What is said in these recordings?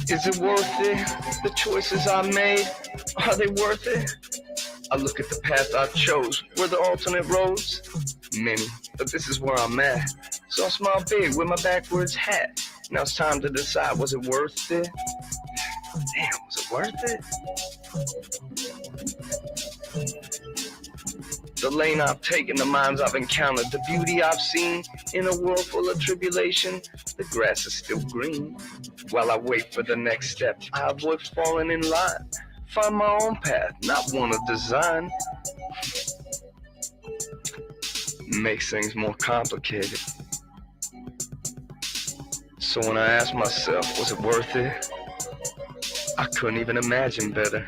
Is it worth it? The choices I made, are they worth it? I look at the path I chose. Were there alternate roads? Many, but this is where I'm at. So I smile big with my backwards hat. Now it's time to decide, was it worth it? Damn, was it worth it? The lane I've taken, the minds I've encountered, the beauty I've seen in a world full of tribulation. The grass is still green. While I wait for the next step, I avoid falling in line. Find my own path, not one of design. Makes things more complicated. So when I ask myself, was it worth it? I couldn't even imagine better.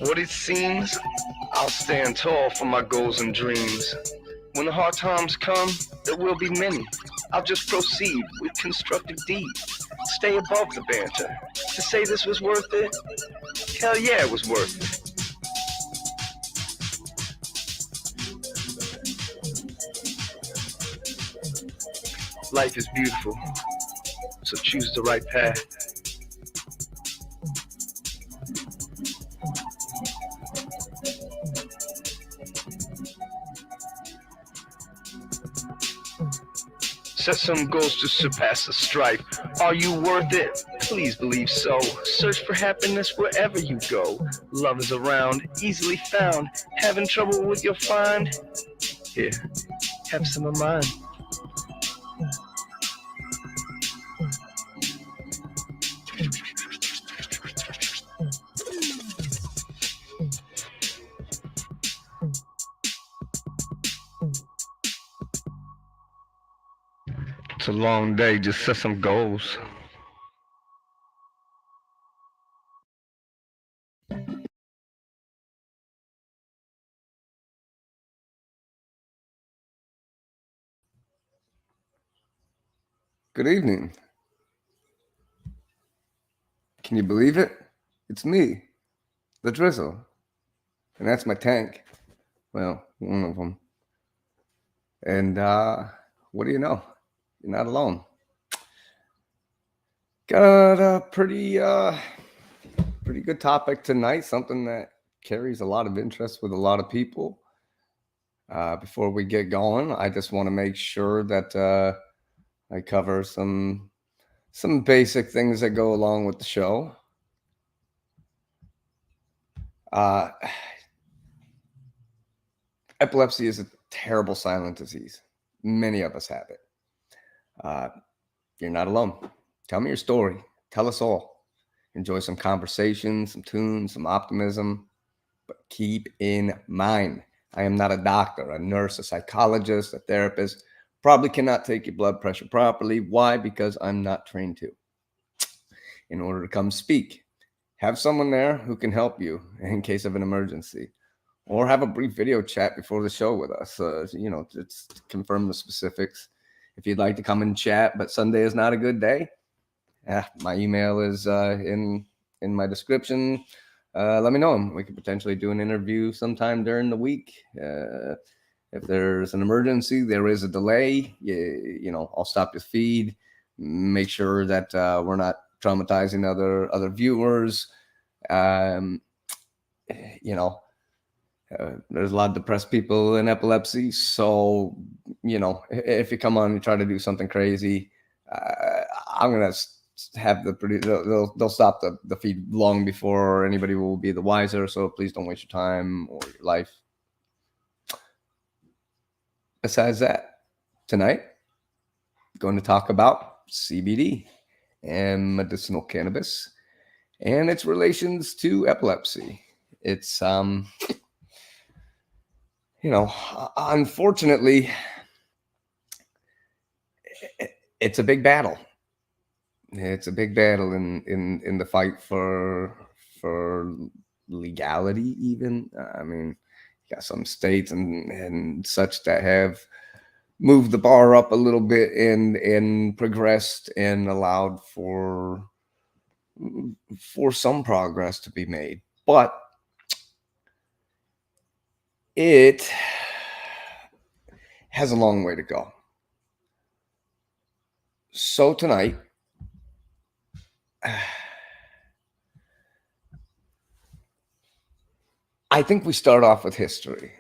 What it seems, I'll stand tall for my goals and dreams. When the hard times come, there will be many. I'll just proceed with constructive deeds. Stay above the banter. To say this was worth it? Hell yeah, it was worth it. Life is beautiful, so choose the right path. Set some goals to surpass the strife. Are you worth it? Please believe so. Search for happiness wherever you go. Love is around, easily found. Having trouble with your find? Here, have some of mine. It's a long day, just set some goals. Good evening. Can you believe it? It's me, the Drizzle. And that's my tank. Well, one of them. And what do you know? You're not alone. Got a pretty good topic tonight, something that carries a lot of interest with a lot of people. Before we get going, I just want to make sure that I cover some basic things that go along with the show. Epilepsy is a terrible silent disease. Many of us have it. You're not alone. Tell me your story. Tell us all. Enjoy some conversation, some tunes, some optimism. But keep in mind, I am not a doctor, a nurse, a psychologist, a therapist. Probably cannot take your blood pressure properly. Why? Because I'm not trained to. In order to come speak, have someone there who can help you in case of an emergency. Or have a brief video chat before the show with us, just to confirm the specifics. If you'd like to come and chat, but Sunday is not a good day, my email is in my description. Let me know. We could potentially do an interview sometime during the week. If there's an emergency, there is a delay, I'll stop the feed, make sure that we're not traumatizing other viewers. There's a lot of depressed people in epilepsy. So, if you come on and try to do something crazy, I'm going to have they'll stop the feed long before anybody will be the wiser. So please don't waste your time or your life. Besides that, tonight, I'm going to talk about CBD and medicinal cannabis and its relations to epilepsy. It's, unfortunately, it's a big battle. It's a big battle in the fight for legality, even. I mean, you got some states and such that have moved the bar up a little bit and progressed and allowed for some progress to be made. But it has a long way to go. So tonight, I think we start off with history.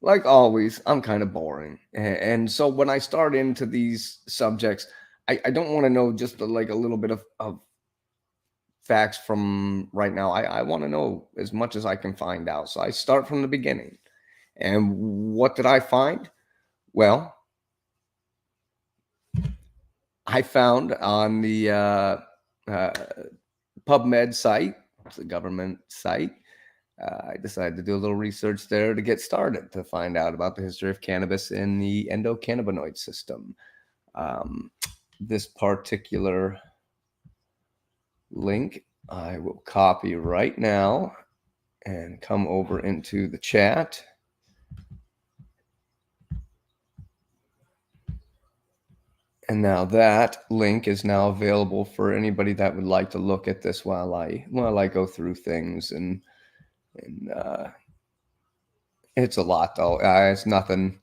Like always, I'm kind of boring. And so when I start into these subjects, I don't want to know just like a little bit of facts from right now. I want to know as much as I can find out. So I start from the beginning. And what did I find? Well, I found on the PubMed site, it's a government site, I decided to do a little research there to get started to find out about the history of cannabis in the endocannabinoid system. This particular link I will copy right now and come over into the chat. And now that link is now available for anybody that would like to look at this while I go through things, and it's a lot though. It's nothing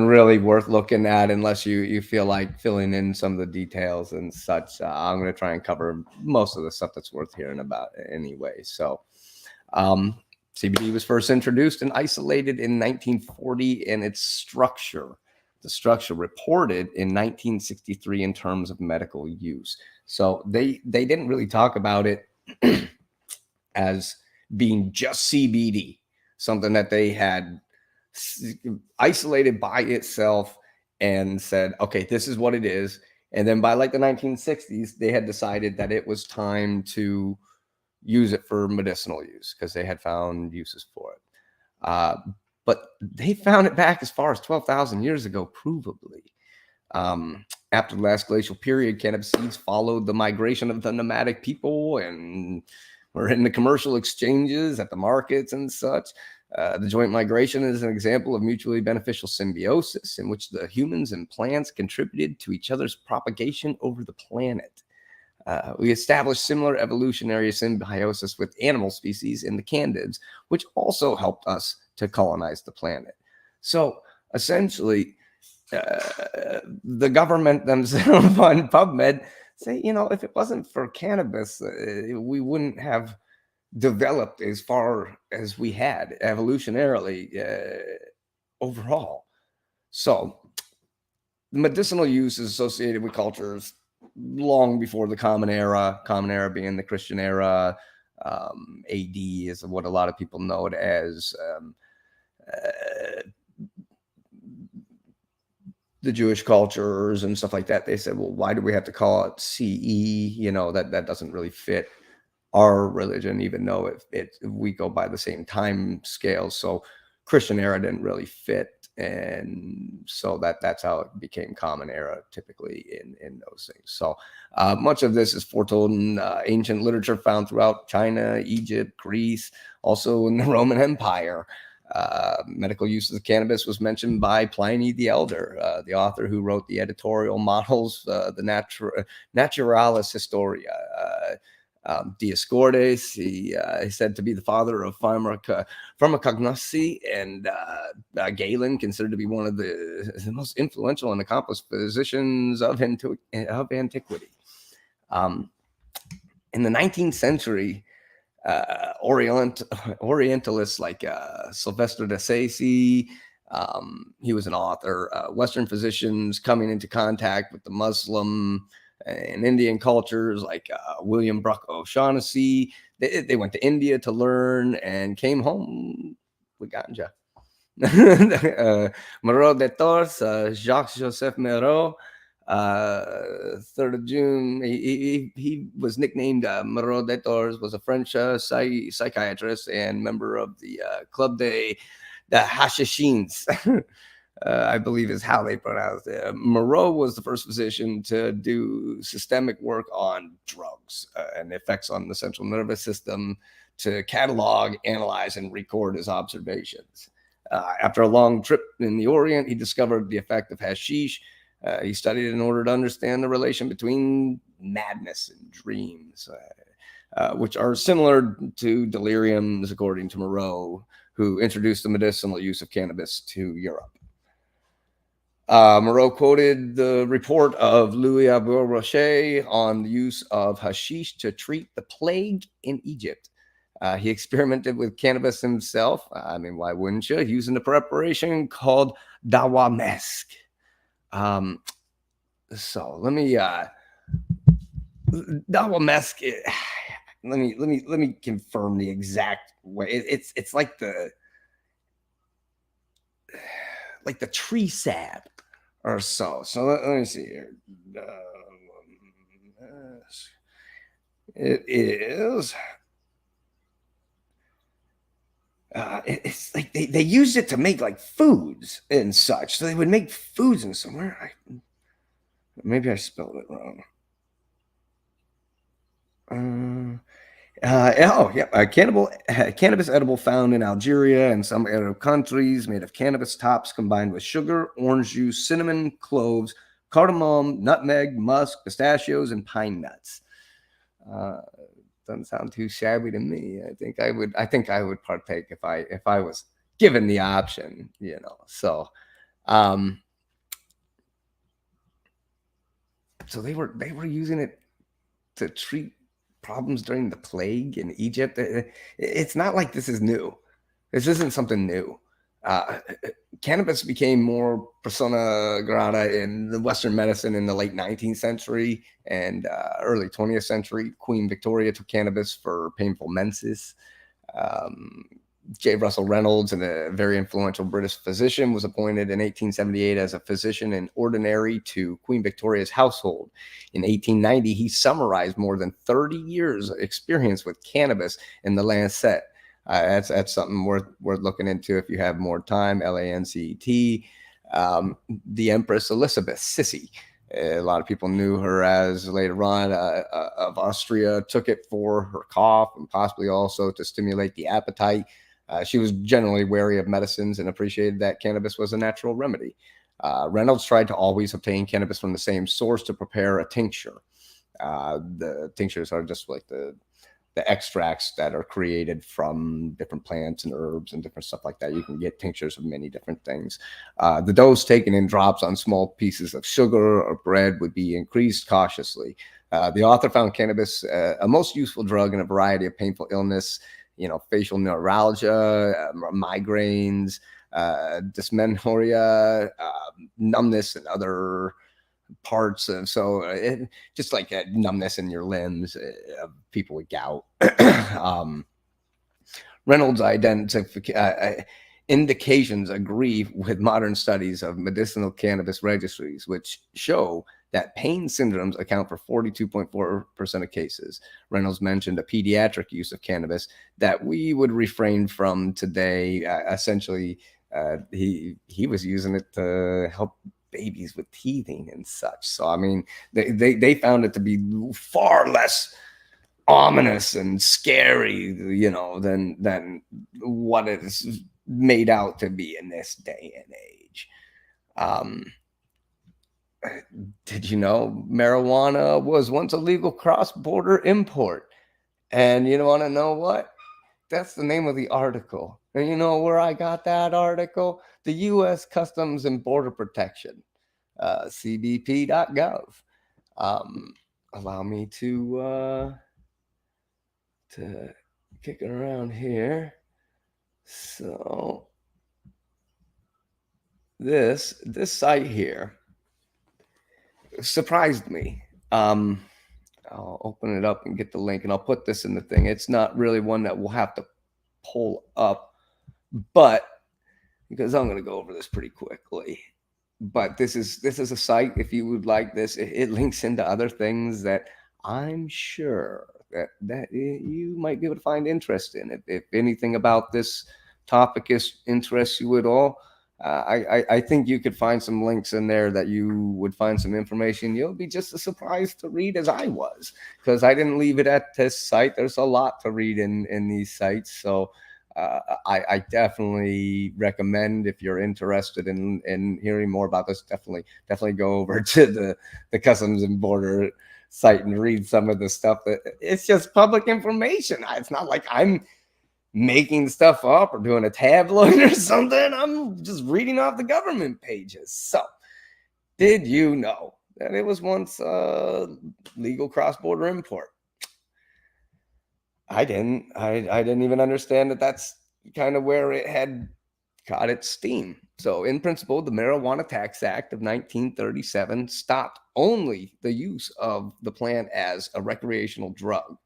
really worth looking at unless you feel like filling in some of the details and such. I'm going to try and cover most of the stuff that's worth hearing about anyway. So, CBD was first introduced and isolated in 1940, and the structure reported in 1963 in terms of medical use. So they didn't really talk about it as being just CBD, something that they had isolated by itself and said, okay, this is what it is. And then by like the 1960s, they had decided that it was time to use it for medicinal use because they had found uses for it. But they found it back as far as 12,000 years ago, provably. After the last glacial period, cannabis seeds followed the migration of the nomadic people and were in the commercial exchanges at the markets and such. The joint migration is an example of mutually beneficial symbiosis in which the humans and plants contributed to each other's propagation over the planet. We established similar evolutionary symbiosis with animal species in the Candids, which also helped us to colonize the planet. So essentially, the government themselves on PubMed say, if it wasn't for cannabis, we wouldn't have developed as far as we had evolutionarily overall. So medicinal use is associated with cultures long before the common era being the Christian era. AD is what a lot of people know it as. The Jewish cultures and stuff like that, they said, well, why do we have to call it CE? That doesn't really fit our religion, even though we go by the same time scale. So Christian era didn't really fit. And so that's how it became common era typically in those things. So much of this is foretold in ancient literature found throughout China, Egypt, Greece, also in the Roman Empire. Medical use of cannabis was mentioned by Pliny the Elder, the author who wrote the editorial models, the Naturalis Historia. Dioscorides, he said to be the father of pharmacognosy, and Galen, considered to be one of the most influential and accomplished physicians of antiquity. In the 19th century, Orientalists like Sylvester de Sacy, he was an author. Western physicians coming into contact with the Muslim and Indian cultures like William Bruck O'Shaughnessy. They went to India to learn and came home with ganja. Moreau de Tours, Jacques Joseph Moreau, 3rd of June. He was nicknamed Moreau de Tours, was a French psychiatrist and member of the Club de Hashishins. I believe is how they pronounce it. Moreau was the first physician to do systemic work on drugs and effects on the central nervous system, to catalog, analyze, and record his observations. After a long trip in the Orient, he discovered the effect of hashish. He studied it in order to understand the relation between madness and dreams, which are similar to deliriums, according to Moreau, who introduced the medicinal use of cannabis to Europe. Moreau quoted the report of Louis Rocher on the use of hashish to treat the plague in Egypt. He experimented with cannabis himself. I mean, why wouldn't you? Using a preparation called dawamesk. So let me dawamesk. Let me confirm the exact way. It's like the tree sap or so. So let me see here. It is. It's like they used it to make like foods and such. So they would make foods in somewhere. Maybe I spelled it wrong. Cannabis edible found in Algeria and some Arab countries, made of cannabis tops combined with sugar, orange juice, cinnamon, cloves, cardamom, nutmeg, musk, pistachios, and pine nuts. Doesn't sound too shabby to me. I think I would partake if I was given the option, you know. So so they were using it to treat problems during the plague in Egypt. It's not like this is new. This isn't something new. Cannabis became more persona grata in the Western medicine in the late 19th century and early 20th century. Queen Victoria took cannabis for painful menses. J. Russell Reynolds, a very influential British physician, was appointed in 1878 as a physician in ordinary to Queen Victoria's household. In 1890, he summarized more than 30 years of experience with cannabis in the Lancet. That's something worth looking into if you have more time. Lancet. The Empress Elizabeth, Sissy. A lot of people knew her as later on of Austria, took it for her cough and possibly also to stimulate the appetite. She was generally wary of medicines and appreciated that cannabis was a natural remedy. Reynolds tried to always obtain cannabis from the same source to prepare a tincture. The tinctures are just like the extracts that are created from different plants and herbs and different stuff like that. You can get tinctures of many different things. The dose taken in drops on small pieces of sugar or bread would be increased cautiously. The author found cannabis a most useful drug in a variety of painful illness, facial neuralgia, migraines, dysmenorrhea, numbness, and other parts of just like numbness in your limbs, people with gout. Reynolds' indications agree with modern studies of medicinal cannabis registries, which show that pain syndromes account for 42.4% of cases. Reynolds mentioned a pediatric use of cannabis that we would refrain from today. Essentially, he was using it to help babies with teething and such. So I mean, they found it to be far less ominous and scary, than what it is made out to be in this day and age. Did you know marijuana was once a legal cross-border import? And you want to know what? That's the name of the article. And you know where I got that article? The U.S. Customs and Border Protection, cbp.gov. Allow me to kick it around here. So this site here surprised me. I'll open it up and get the link, and I'll put this in the thing. It's not really one that we'll have to pull up, but because I'm going to go over this pretty quickly. But this is a site, if you would like this, it links into other things that I'm sure that you might be able to find interest in. If anything about this topic interests you at all, I think you could find some links in there that you would find some information. You'll be just as surprised to read as I was, because I didn't leave it at this site. There's a lot to read in these sites. So I definitely recommend, if you're interested in hearing more about this, definitely go over to the Customs and Border site and read some of the stuff. That it's just public information. It's not like I'm making stuff up or doing a tabloid or something. I'm just reading off the government pages. So, did you know that it was once legal cross-border import? I didn't. I didn't even understand that that's kind of where it had got its steam. So, in principle, the Marijuana Tax Act of 1937 stopped only the use of the plant as a recreational drug.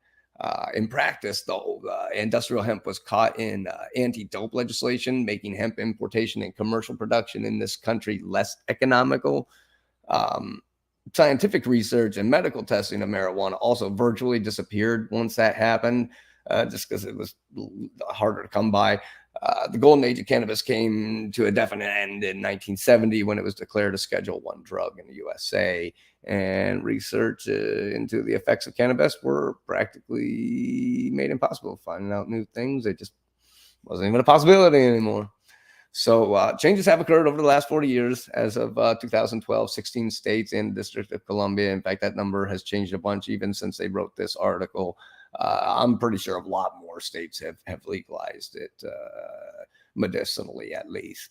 In practice, though, industrial hemp was caught in anti-dope legislation, making hemp importation and commercial production in this country less economical. Scientific research and medical testing of marijuana also virtually disappeared once that happened, just because it was harder to come by. The golden age of cannabis came to a definite end in 1970 when it was declared a Schedule I drug in the USA, and research into the effects of cannabis were practically made impossible. Finding out new things, it just wasn't even a possibility anymore. So changes have occurred over the last 40 years. As of 2012, 16 states and District of Columbia. In fact, that number has changed a bunch even since they wrote this article. I'm pretty sure a lot more states have legalized it medicinally, at least.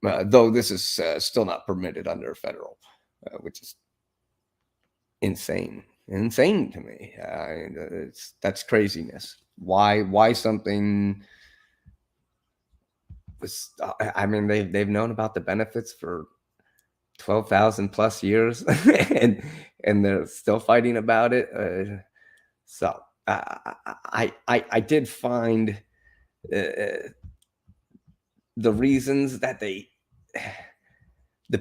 Though this is still not permitted under federal, which is insane to me. That's craziness. Why something was, I mean, they've known about the benefits for 12,000 plus years, and they're still fighting about it. So I did find the reasons that the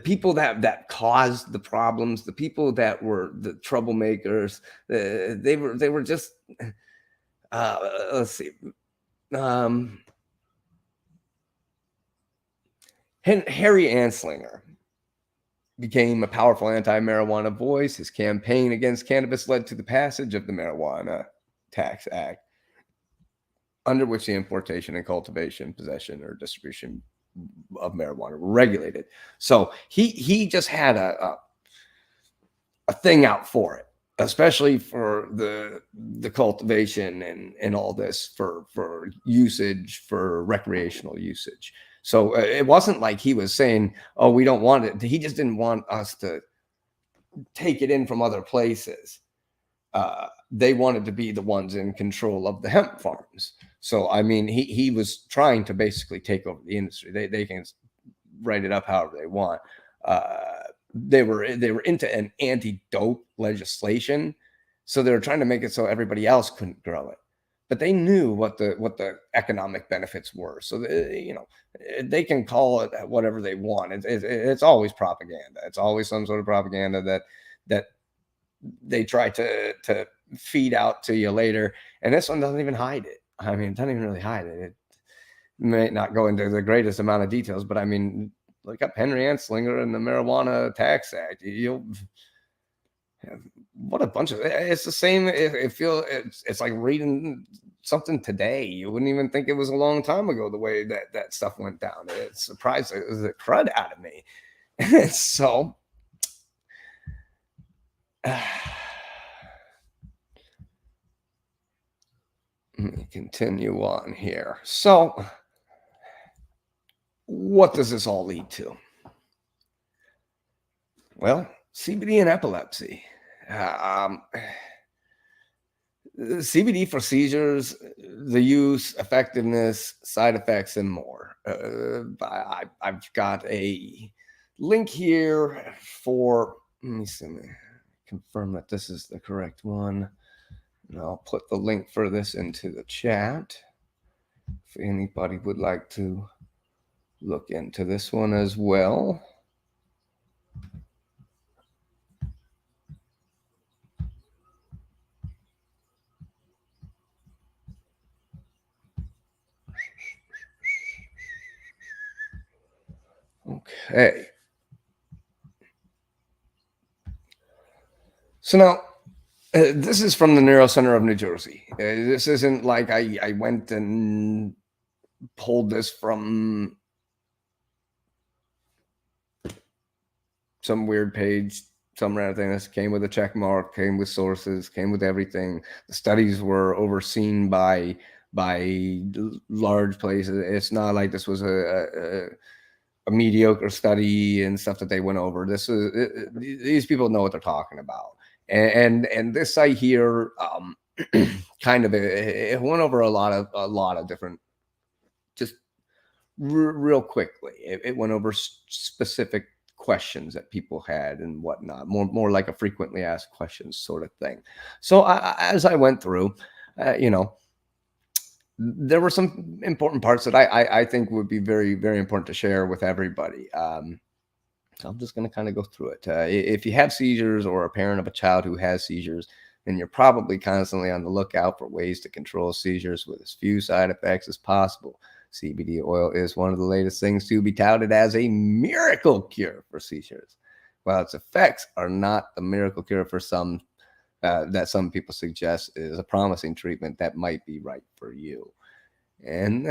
people that caused the problems, the people that were the troublemakers, they were just let's see. Harry Anslinger became a powerful anti-marijuana voice. His campaign against cannabis led to the passage of the Marijuana Tax Act, under which the importation and cultivation, possession, or distribution of marijuana were regulated. So he just had a thing out for it, especially for the cultivation and all this for usage, for recreational usage. So it wasn't like he was saying, oh, we don't want it. He just didn't want us to take it in from other places. They wanted to be the ones in control of the hemp farms. So, I mean, he was trying to basically take over the industry. They can write it up however they want. They were into an anti-dope legislation. So they were trying to make it so everybody else couldn't grow it. But they knew what the economic benefits were. So, they can call it whatever they want. It's always propaganda. It's always some sort of propaganda that they try to feed out to you later. And this one doesn't even hide it. I mean, it doesn't even really hide it. It may not go into the greatest amount of details, but I mean, look up Henry Anslinger and the Marijuana Tax Act. What a bunch of, it's the same. It's like reading something today. You wouldn't even think it was a long time ago, the way that stuff went down. It surprised the crud out of me. So let me continue on here. So what does this all lead to? Well, CBD and epilepsy. CBD for seizures, the use, effectiveness, side effects, and more. I've got a link here for, let me see, confirm that this is the correct one. And I'll put the link for this into the chat if anybody would like to look into this one as well. Okay. So now, this is from the Neuro Center of New Jersey. This isn't like I went and pulled this from some weird page, some random thing. This came with a check mark, came with sources, came with everything. The studies were overseen by large places. It's not like this was a mediocre study and stuff that they went over. This is these people know what they're talking about. And this site here, kind of it went over a lot of different, just real quickly. It went over specific questions that people had and whatnot, more like a frequently asked questions sort of thing. So as I went through, there were some important parts that I think would be very, very important to share with everybody. So I'm just going to kind of go through it. If you have seizures or a parent of a child who has seizures, then you're probably constantly on the lookout for ways to control seizures with as few side effects as possible. CBD oil is one of the latest things to be touted as a miracle cure for seizures. While its effects are not the miracle cure for some that some people suggest is a promising treatment that might be right for you. And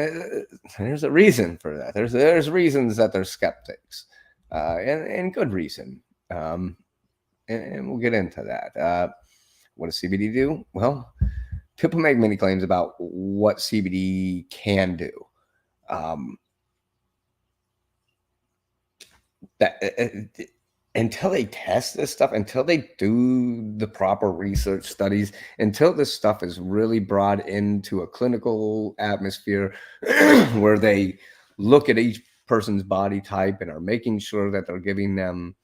there's a reason for that. There's reasons that they're skeptics, and good reason. And we'll get into that. What does CBD do? Well, people make many claims about what CBD can do. Until they test this stuff, until they do the proper research studies, until this stuff is really brought into a clinical atmosphere where they look at each person's body type and are making sure that they're giving them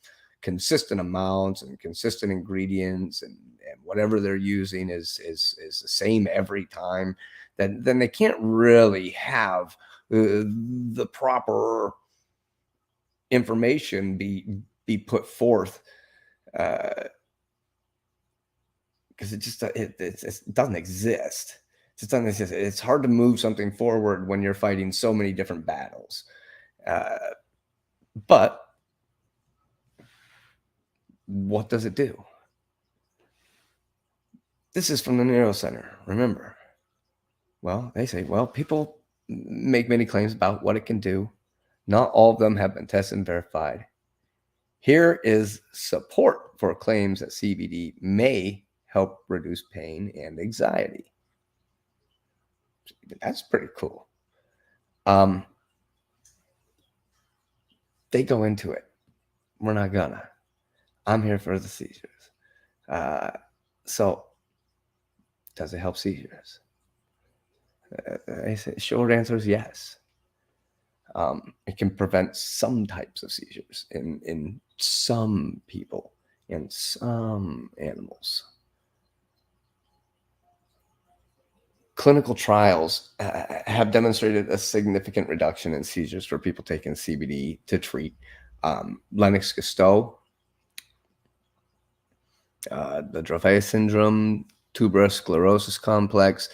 consistent amounts and consistent ingredients, and whatever they're using is the same every time, then they can't really have the proper information be put forth, because it just it doesn't exist. It just doesn't exist. It's hard to move something forward when you're fighting so many different battles. But what does it do? This is from the Neuro Center, remember. Well, they say, well, people make many claims about what it can do. Not all of them have been tested and verified. Here is support for claims that CBD may help reduce pain and anxiety. That's pretty cool. They go into it. We're not gonna. I'm here for the seizures. So, does it help seizures? I say short answer is yes. It can prevent some types of seizures in some people and some animals. Clinical trials have demonstrated a significant reduction in seizures for people taking CBD to treat Lennox-Gastaut, the Dravet syndrome, tuberous sclerosis complex.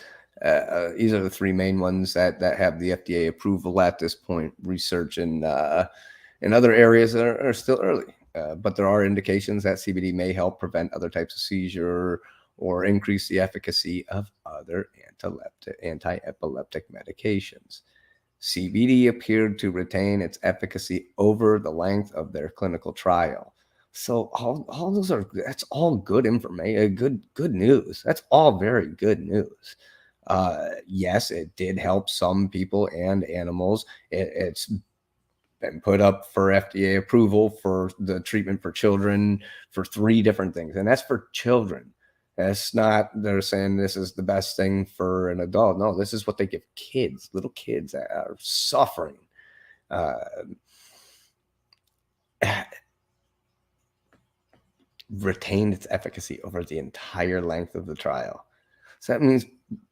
These are the three main ones that have the FDA approval at this point. Research in other areas are still early, but there are indications that CBD may help prevent other types of seizure or increase the efficacy of other anti-epileptic medications. CBD appeared to retain its efficacy over the length of their clinical trial. So all those that's all good information, good news. That's all very good news. Yes, it did help some people and animals. It's been put up for FDA approval for the treatment for children for 3 different things, and that's for children. That's not, they're saying this is the best thing for an adult. No, this is what they give kids, little kids that are suffering. Retained its efficacy over the entire length of the trial. So that means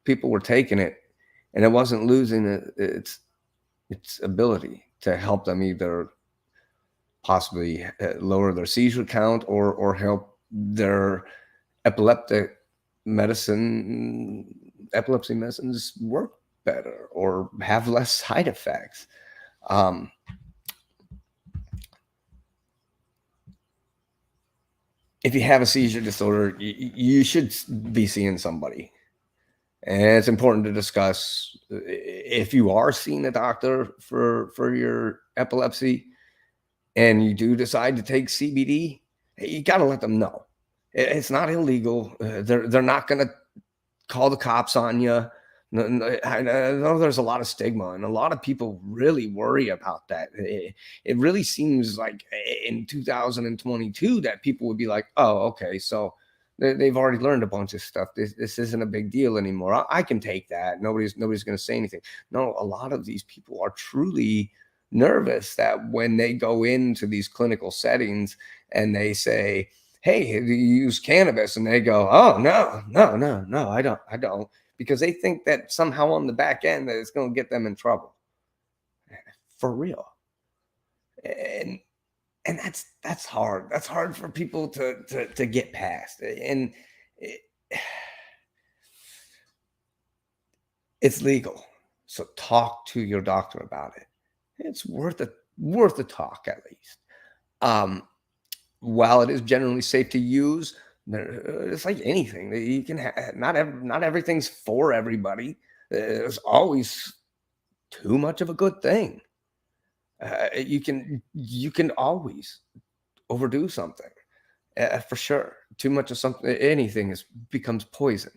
people were taking it and it wasn't losing its ability to help them either possibly lower their seizure count or help their epilepsy medicines work better or have less side effects. If you have a seizure disorder, you should be seeing somebody. And it's important to discuss if you are seeing a doctor for your epilepsy and you do decide to take CBD, you got to let them know. It's not illegal. They're not going to call the cops on you. I know there's a lot of stigma, and a lot of people really worry about that. It really seems like in 2022 that people would be like, "Oh, okay, so they've already learned a bunch of stuff. This isn't a big deal anymore. I can take that. Nobody's going to say anything." No, a lot of these people are truly nervous that when they go into these clinical settings and they say, "Hey, do you use cannabis?" And they go, "Oh, no, no, no, no, I don't," because they think that somehow on the back end that it's going to get them in trouble. For real. And that's hard. That's hard for people to get past. And it, it's legal. So talk to your doctor about it. It's worth a talk at least. While it is generally safe to use, it's like anything that you can have. Not everything's for everybody. There's always too much of a good thing. You can always overdo something, for sure. Too much of something, anything becomes poison.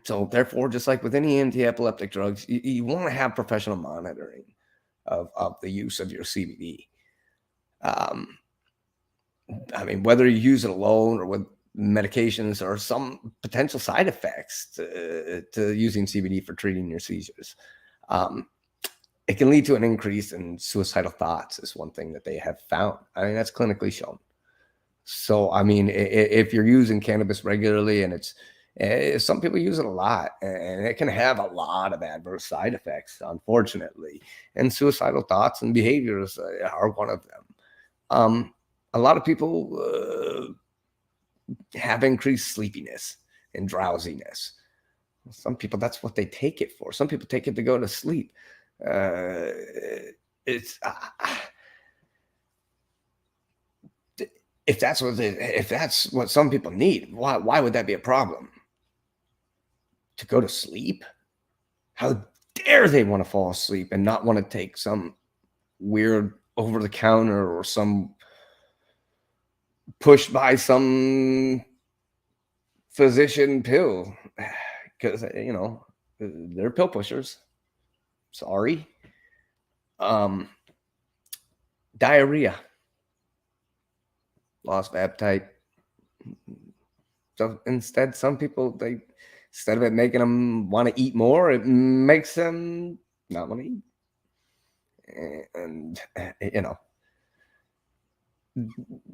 So therefore, just like with any anti-epileptic drugs, you want to have professional monitoring of the use of your CBD. I mean, whether you use it alone or with medications or some potential side effects to using CBD for treating your seizures. It can lead to an increase in suicidal thoughts is one thing that they have found. I mean, that's clinically shown. So, I mean, if you're using cannabis regularly and some people use it a lot and it can have a lot of adverse side effects, unfortunately, and suicidal thoughts and behaviors are one of them. A lot of people have increased sleepiness and drowsiness. Some people, that's what they take it for. Some people take it to go to sleep. It's if that's what some people need, why would that be a problem? To go to sleep? How dare they want to fall asleep and not want to take some weird over the counter or some pushed by some physician pill, because they're pill pushers. Sorry. Diarrhea, loss of appetite. So instead, some people, instead of it making them want to eat more, it makes them not want to eat. And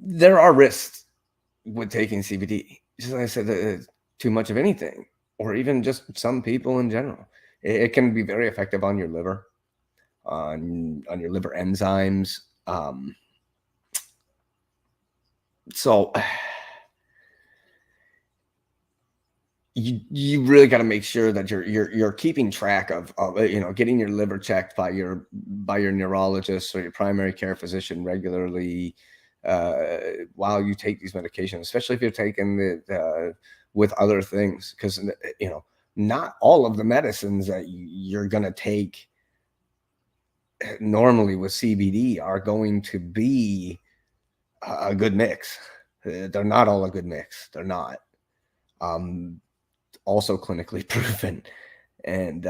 there are risks with taking CBD. Just like I said, too much of anything, or even just some people in general. It can be very effective on your liver, on your liver enzymes. So you really got to make sure that you're keeping track of getting your liver checked by your neurologist or your primary care physician regularly while you take these medications, especially if you're taking it with other things, because not all of the medicines that you're going to take normally with CBD are going to be a good mix. They're not all a good mix. They're not. Also clinically proven. And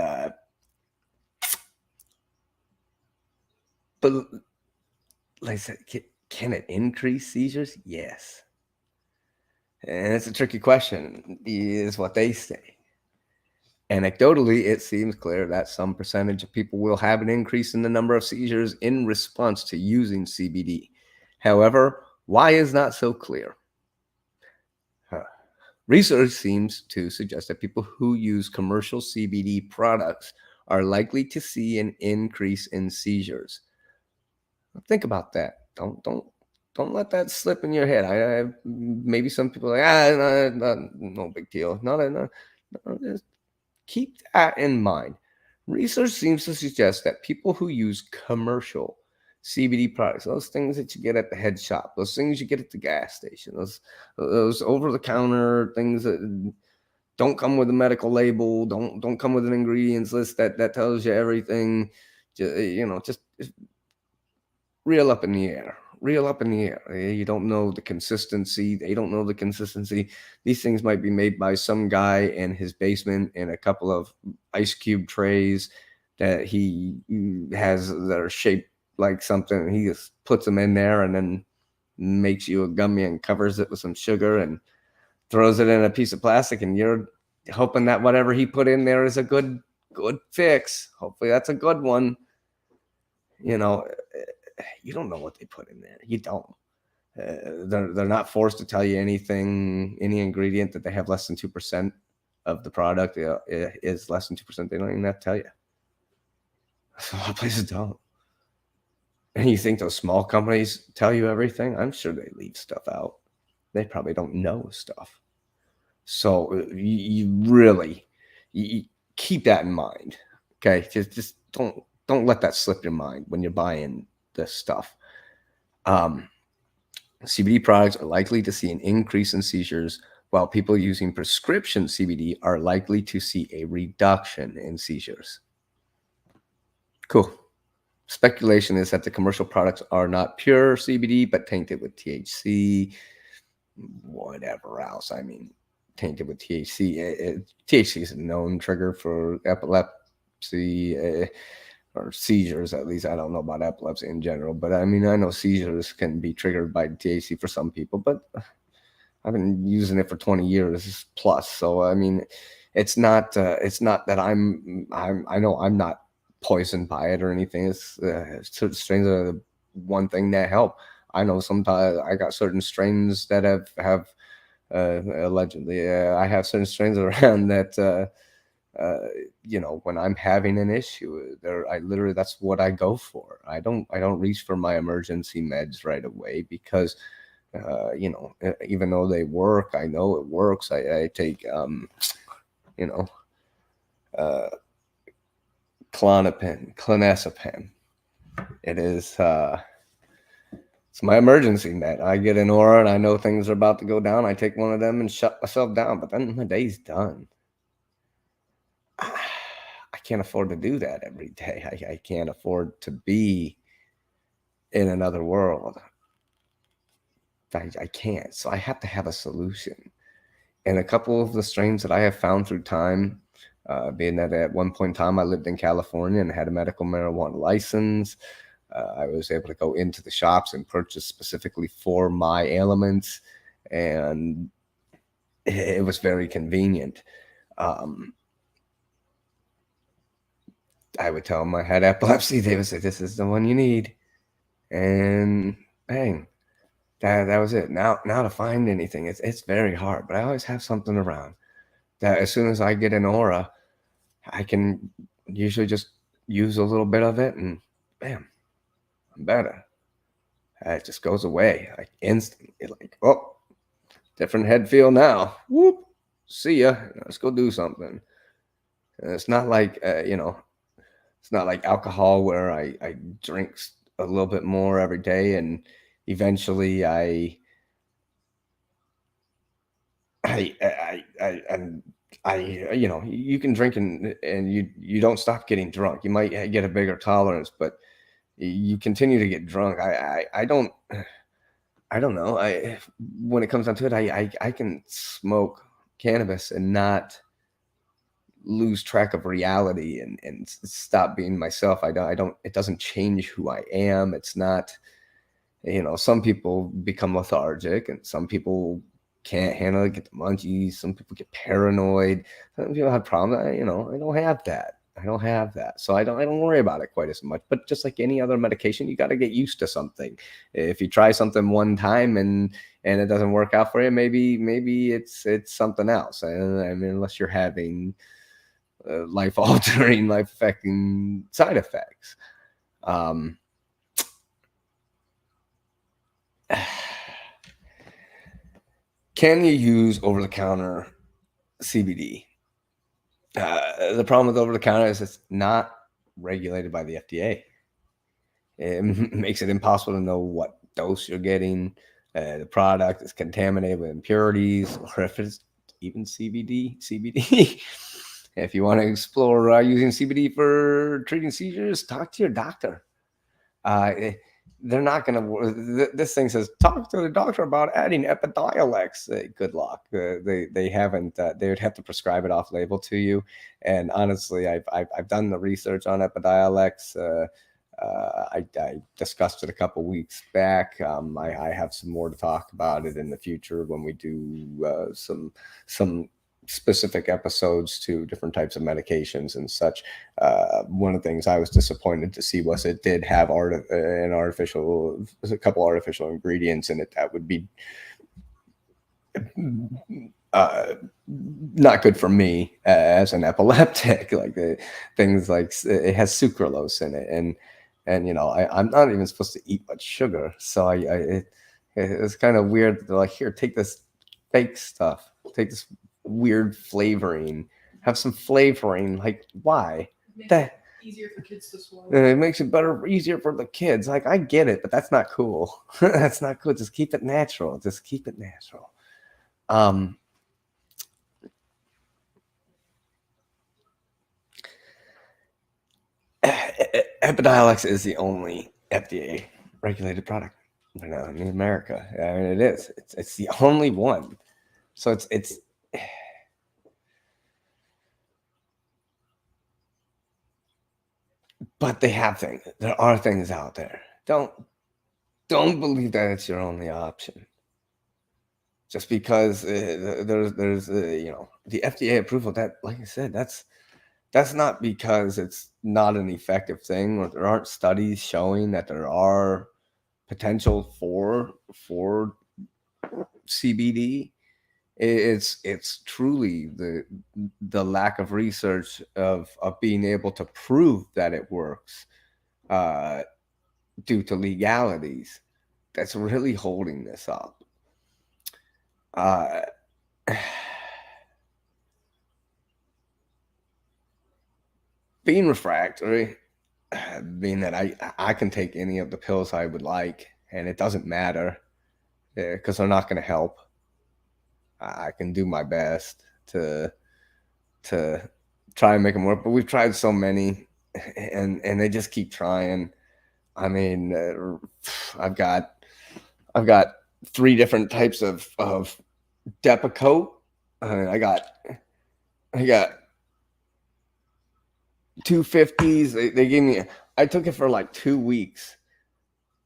but like I said, can it increase seizures? Yes. And it's a tricky question, is what they say. Anecdotally, it seems clear that some percentage of people will have an increase in the number of seizures in response to using CBD. However, why is not so clear? Research seems to suggest that people who use commercial CBD products are likely to see an increase in seizures. Think about that. Don't let that slip in your head. I maybe some people are like, no big deal. No, just keep that in mind. Research seems to suggest that people who use commercial CBD products, those things that you get at the head shop, those things you get at the gas station, those over the counter things Don't come with a medical label. Don't come with an ingredients list that tells you everything. Just reel up in the air. Reel up in the air. You don't know the consistency. They don't know the consistency. These things might be made by some guy in his basement in a couple of ice cube trays that he has that are shaped like something. He just puts them in there and then makes you a gummy and covers it with some sugar and throws it in a piece of plastic, and you're hoping that whatever he put in there is a good fix. Hopefully that's a good one. You don't know what they put in there. You don't. They're not forced to tell you any ingredient that they have less than 2% of the product is less than 2%. They don't even have to tell you. So a lot of places don't. And you think those small companies tell you everything? I'm sure they leave stuff out. They probably don't know stuff. So you really keep that in mind. Okay, just don't let that slip your mind when you're buying this stuff. CBD products are likely to see an increase in seizures, while people using prescription CBD are likely to see a reduction in seizures. Cool. Speculation is that the commercial products are not pure CBD, but tainted with THC, whatever else. I mean, tainted with THC. THC is a known trigger for epilepsy or seizures, at least. I don't know about epilepsy in general, but I mean, I know seizures can be triggered by THC for some people, but I've been using it for 20 years plus. So, I mean, it's not that I know I'm not poisoned by it or anything. It's certain strains are the one thing that help. I know sometimes I got certain strains that have allegedly, I have certain strains around that, when I'm having an issue there, that's what I go for. I don't reach for my emergency meds right away because, even though they work, I know it works. I take, clonazepam. It is, it's my emergency med. I get an aura and I know things are about to go down. I take one of them and shut myself down, but then my day's done. I can't afford to do that every day. I can't afford to be in another world. I can't. So I have to have a solution. And a couple of the strains that I have found through time, being that at one point in time I lived in California and had a medical marijuana license, I was able to go into the shops and purchase specifically for my ailments, and it was very convenient. I would tell them I had epilepsy. They would say, "This is the one you need," and bang, that was it. Now to find anything, it's very hard. But I always have something around that as soon as I get an aura, I can usually just use a little bit of it, and bam, I'm better. It just goes away like instantly. Like, oh, different head feel now. Whoop, see ya. Let's go do something. And it's not like it's not like alcohol where I drink a little bit more every day and eventually you can drink and you don't stop getting drunk. You might get a bigger tolerance, but you continue to get drunk. I don't know. When it comes down to it, I can smoke cannabis and not lose track of reality and stop being myself. It doesn't change who I am. It's not, some people become lethargic and some people can't handle it, get the munchies. Some people get paranoid. Some people have problems. I don't have that. So I don't worry about it quite as much. But just like any other medication, you got to get used to something. If you try something one time and it doesn't work out for you, maybe it's something else. I mean, unless you're having life-altering, life-affecting side effects. Can you use over-the-counter CBD? The problem with over-the-counter is it's not regulated by the FDA. It makes it impossible to know what dose you're getting. The product is contaminated with impurities, or if it's even CBD. If you want to explore using CBD for treating seizures, talk to your doctor. They're not going to. This thing says talk to the doctor about adding Epidiolex. Good luck. They haven't. They would have to prescribe it off label to you. And honestly, I've done the research on Epidiolex. I discussed it a couple weeks back. I have some more to talk about it in the future when we do some specific episodes to different types of medications and such. One of the things I was disappointed to see was it did have a couple artificial ingredients in it that would be not good for me as an epileptic. Like things like it has sucralose in it, and I'm not even supposed to eat much sugar, so it's kind of weird. They're like, here, take this fake stuff, take this weird flavoring, have some flavoring. Like, why? That easier for kids to swallow. It makes it easier for the kids. Like, I get it, but that's not cool. That's not cool. Just keep it natural. Epidiolex is the only FDA regulated product right now in America. I mean, it is. It's the only one. So it's but they have things. There are things out there. Don't believe that it's your only option. Just because there's the FDA approval, that, like I said, that's not because it's not an effective thing, or there aren't studies showing that there are potential for CBD. It's truly the lack of research of being able to prove that it works due to legalities that's really holding this up. Being refractory, being that I can take any of the pills I would like, and it doesn't matter because they're not going to help. I can do my best to try and make them work, but we've tried so many, and they just keep trying. I mean, I've got 3 different types of Depakote. I got 250s. They gave me. I took it for like 2 weeks.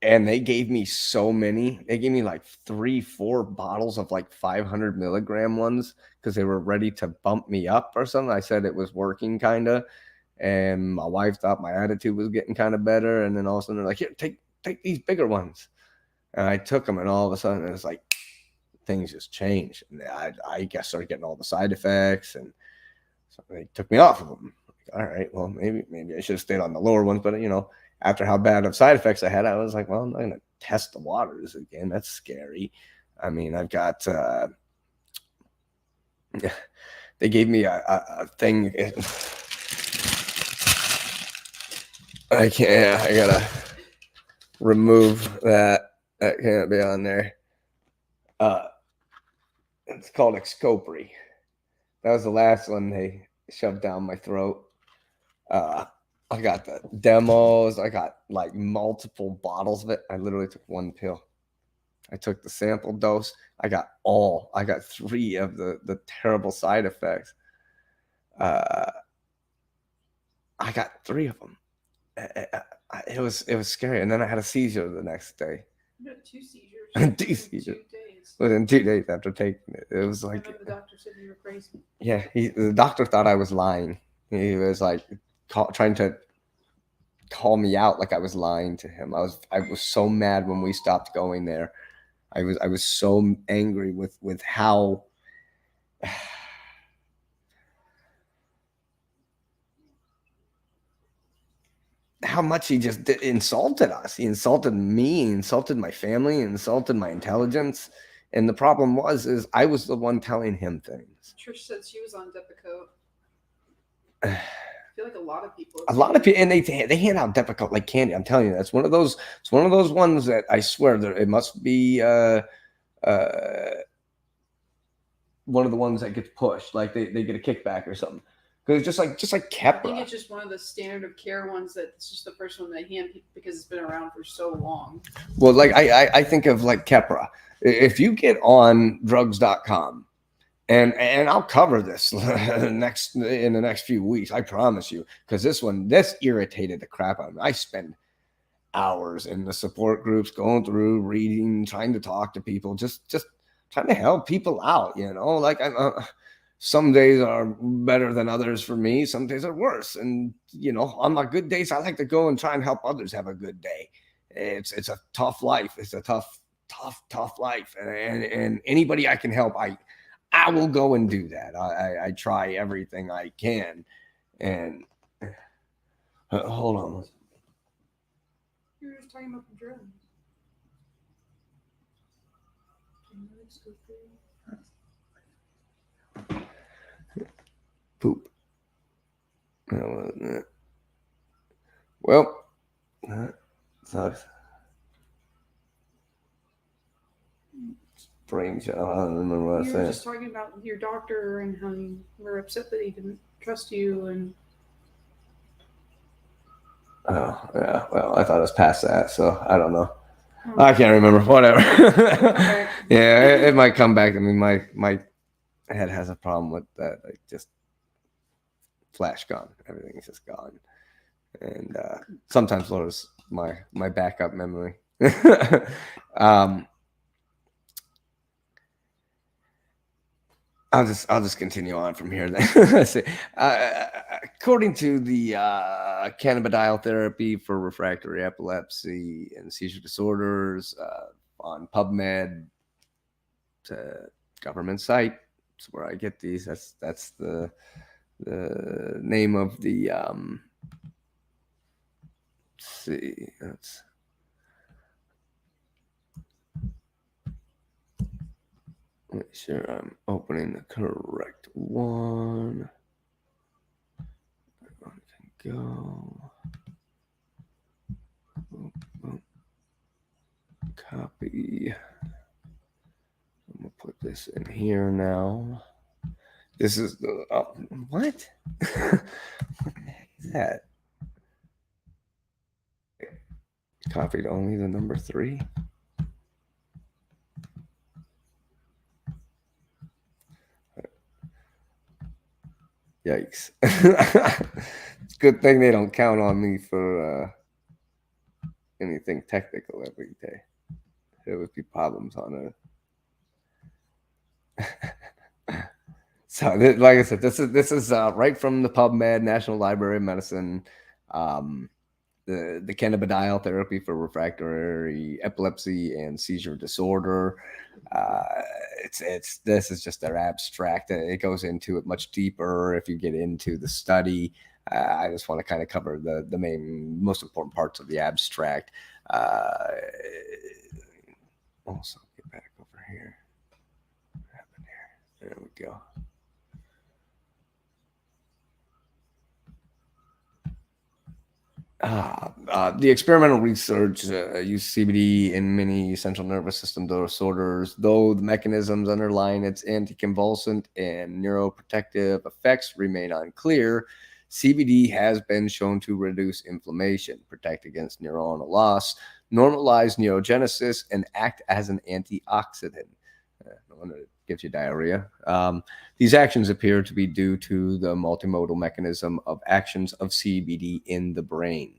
And they gave me so many. They gave me like 3-4 bottles of like 500 milligram ones because they were ready to bump me up or something. I said it was working kind of. And my wife thought my attitude was getting kind of better. And then all of a sudden they're like, here, take these bigger ones. And I took them, and all of a sudden it was like things just changed. And I guess started getting all the side effects. And so they took me off of them. All right, well, maybe I should have stayed on the lower ones. But, after how bad of side effects I had, I was like, well, I'm not going to test the waters again. That's scary. I mean, I've got, they gave me a thing. I got to remove that. That can't be on there. It's called Excopri. That was the last one they shoved down my throat. I got the demos. I got like multiple bottles of it. I literally took 1 pill. I took the sample dose. I got 3 of the terrible side effects. I got 3 of them. It was scary. And then I had a seizure the next day. You had 2 seizures. 2 seizures. 2 days. Within 2 days after taking it. It was like, I remember the doctor said you were crazy. Yeah, the doctor thought I was lying. He was like trying to call me out like I was lying to him. I was so mad when we stopped going there. I was so angry with how much he just insulted us. He insulted me, insulted my family, insulted my intelligence. And the problem is I was the one telling him things. Trish said she was on Depakote. I feel like a lot of people, and they hand out Depakote like candy. I'm telling you, that's one of those. It's one of those ones that I swear that it must be one of the ones that gets pushed, like they get a kickback or something. Because just like I Keppra. think it's just one of the standard of care ones that it's just the first one they hand people because it's been around for so long. Well, like I think of like Keppra. If you get on drugs.com, and I'll cover this in the next few weeks, I promise you, because this irritated the crap out of me. I spend hours in the support groups going through, reading, trying to talk to people, just trying to help people out, you know. Like some days are better than others for me, some days are worse, and you know, on my good days I like to go and try and help others have a good day. It's a tough life, it's a tough life, and anybody I can help, I will go and do that. I try everything I can. And hold on. You were just talking about the drugs. Poop. Well, that sucks. Brain shot. I don't remember what I You said. were just talking about your doctor and how you were upset that he didn't trust you and. Oh, yeah. Well, I thought it was past that, so I don't know. I can't remember. Whatever. Okay. Yeah, it might come back to me. My head has a problem with that. Like just flash gone. Everything is just gone. And sometimes lose my backup memory. I'll just continue on from here then. According to the cannabidiol therapy for refractory epilepsy and seizure disorders on PubMed, government site, that's where I get these. That's the name of the let's see, that's make sure I'm opening the correct one. That one can go. Copy. I'm gonna put this in here now. This is the what? What the heck is that? Copied only the number 3. Yikes. It's a good thing they don't count on me for anything technical every day. There would be problems on it. So, like I said, this is right from the PubMed, National Library of Medicine. The cannabidiol therapy for refractory epilepsy and seizure disorder. This is just their abstract. It goes into it much deeper if you get into the study. I just want to kind of cover the most important parts of the abstract. Also, get back over here. What happened here? There we go. The experimental research used CBD in many central nervous system disorders, though the mechanisms underlying its anticonvulsant and neuroprotective effects remain unclear. CBD has been shown to reduce inflammation, protect against neuronal loss, normalize neurogenesis, and act as an antioxidant. No wonder it gives you diarrhea. These actions appear to be due to the multimodal mechanism of actions of CBD in the brain.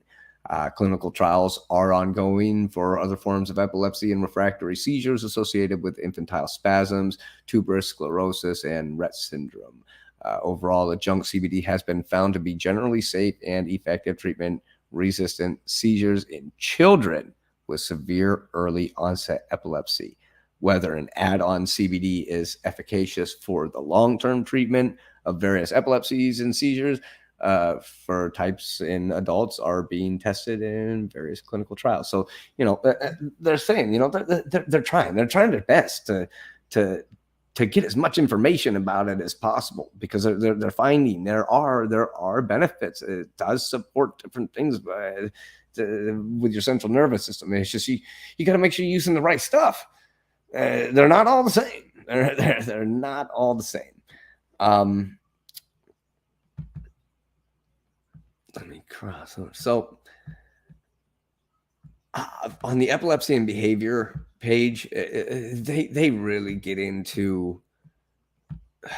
Clinical trials are ongoing for other forms of epilepsy and refractory seizures associated with infantile spasms, tuberous sclerosis, and Rett syndrome. Overall, adjunct CBD has been found to be generally safe and effective treatment-resistant seizures in children with severe early onset epilepsy. Whether an add-on CBD is efficacious for the long-term treatment of various epilepsies and seizures for types in adults are being tested in various clinical trials. So, you know, they're saying, you know, they're trying their best to get as much information about it as possible, because they're finding there are benefits. It does support different things with your central nervous system. It's just you got to make sure you're using the right stuff. They're not all the same. They're not all the same. Let me cross over. So on the epilepsy and behavior page, they really get into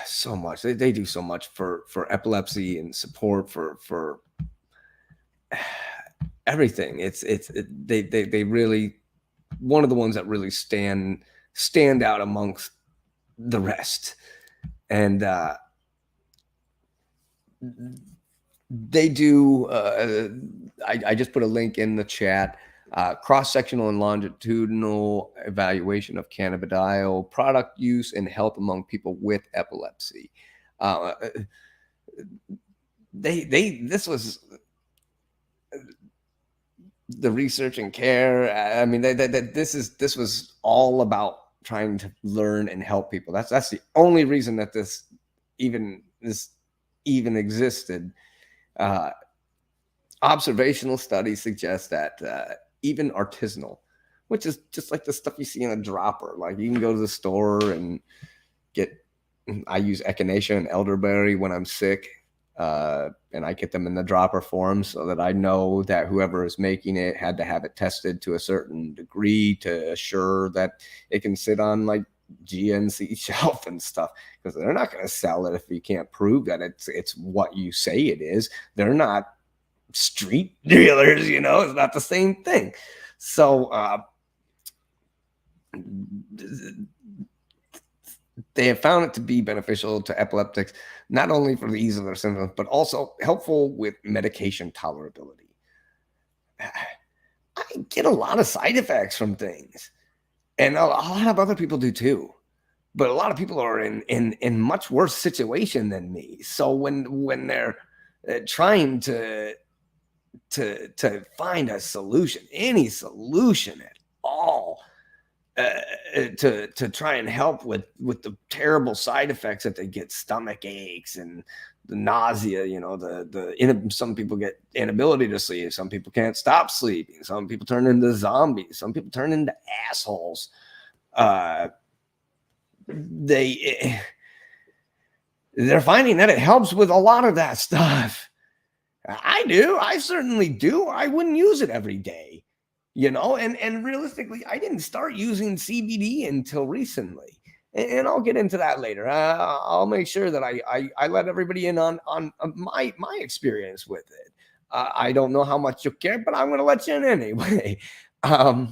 so much. They do so much for epilepsy and support for everything. They really, one of the ones that really stand out amongst the rest. And they do, I just put a link in the chat, cross-sectional and longitudinal evaluation of cannabidiol product use and health among people with epilepsy. This was the research and care. I mean, this was all about trying to learn and help people. That's the only reason that this even existed. Observational studies suggest that even artisanal, which is just like the stuff you see in a dropper, like you can go to the store and get, I use echinacea and elderberry when I'm sick, and I get them in the dropper form so that I know that whoever is making it had to have it tested to a certain degree to assure that it can sit on like GNC shelf and stuff, because they're not going to sell it if you can't prove that it's what you say it is. They're not street dealers, you know, it's not the same thing. So they have found it to be beneficial to epileptics, not only for the ease of their symptoms, but also helpful with medication tolerability. I get a lot of side effects from things, and a lot of other people do too. But a lot of people are in much worse situation than me. So when they're trying to find a solution, any solution at all, to try and help with the terrible side effects that they get, stomach aches and the nausea, you know, some people get inability to sleep, some people can't stop sleeping, some people turn into zombies, some people turn into assholes. They're finding that it helps with a lot of that stuff. I certainly do. I wouldn't use it every day, you know, and realistically, I didn't start using CBD until recently, and I'll get into that later. I'll make sure that I let everybody in on my experience with it. I don't know how much you'll care, but I'm going to let you in anyway. A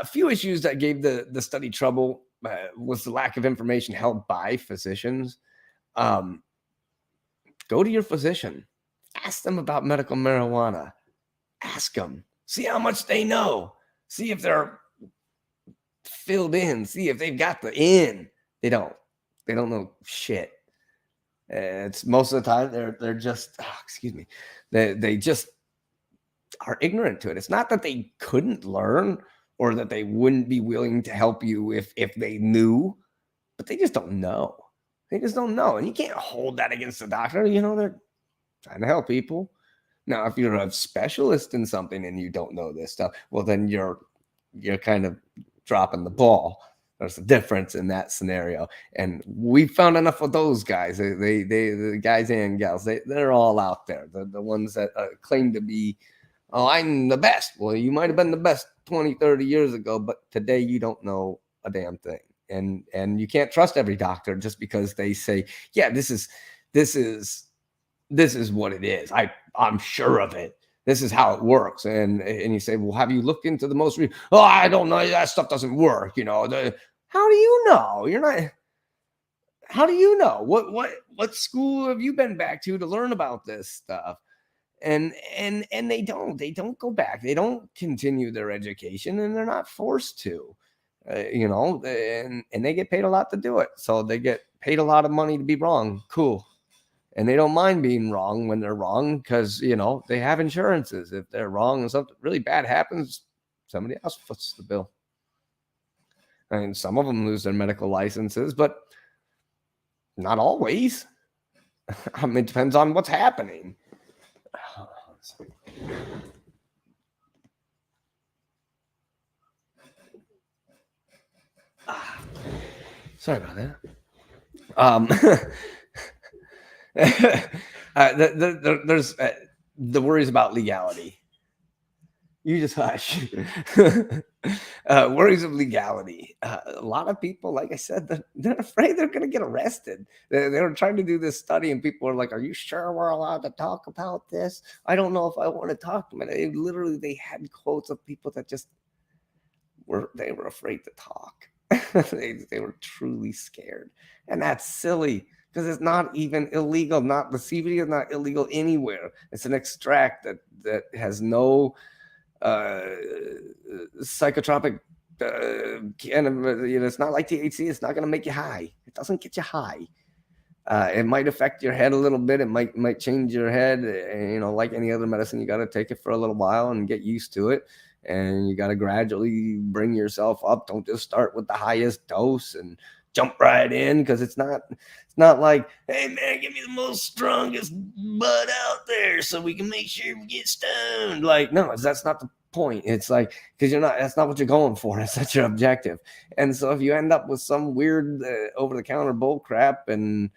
few issues that gave the study trouble was the lack of information held by physicians. Go to your physician. Ask them about medical marijuana. Ask them. See how much they know. See if they're filled in. See if they've got the in. They don't. They don't know shit. It's most of the time they're just, excuse me. They just are ignorant to it. It's not that they couldn't learn or that they wouldn't be willing to help you if they knew, but they just don't know. They just don't know. And you can't hold that against the doctor. You know, they're trying to help people. Now, if you're a specialist in something and you don't know this stuff, well, then you're kind of dropping the ball. There's a difference in that scenario. And we found enough of those guys. The guys and gals, they're all out there. The ones that claim to be, oh, I'm the best. Well, you might have been the best 20, 30 years ago, but today you don't know a damn thing. And you can't trust every doctor just because they say, yeah, this is what it is. I'm sure of it. This is how it works. And you say, well, have you looked into the most recent? Oh, I don't know. That stuff doesn't work. You know, how do you know? You're not. How do you know? What school have you been back to learn about this stuff? And they don't go back. They don't continue their education, and they're not forced to. You know, and they get paid a lot to do it. So they get paid a lot of money to be wrong. Cool. And they don't mind being wrong when they're wrong because, you know, they have insurances. If they're wrong and something really bad happens, somebody else foots the bill. I mean, some of them lose their medical licenses, but not always. I mean, it depends on what's happening. Sorry about that. There's the worries about legality. You just hush. Worries of legality. A lot of people, like I said, they're afraid they're going to get arrested. They were trying to do this study, and people are like, "Are you sure we're allowed to talk about this? I don't know if I want to talk to them." And they had quotes of people that just were afraid to talk. They were truly scared, and that's silly because it's not even illegal. Not the CBD is not illegal anywhere. It's an extract that has no psychotropic it's not like THC. It's not going to make you high. It doesn't get you high. It might affect your head a little bit. It might change your head. Like any other medicine, you got to take it for a little while and get used to it. And you got to gradually bring yourself up. Don't just start with the highest dose and jump right in, because it's not like, hey man, give me the most strongest bud out there so we can make sure we get stoned. Like, no, that's not the point. It's like, because that's not what you're going for. It's not your objective. And so if you end up with some weird over the counter bull crap and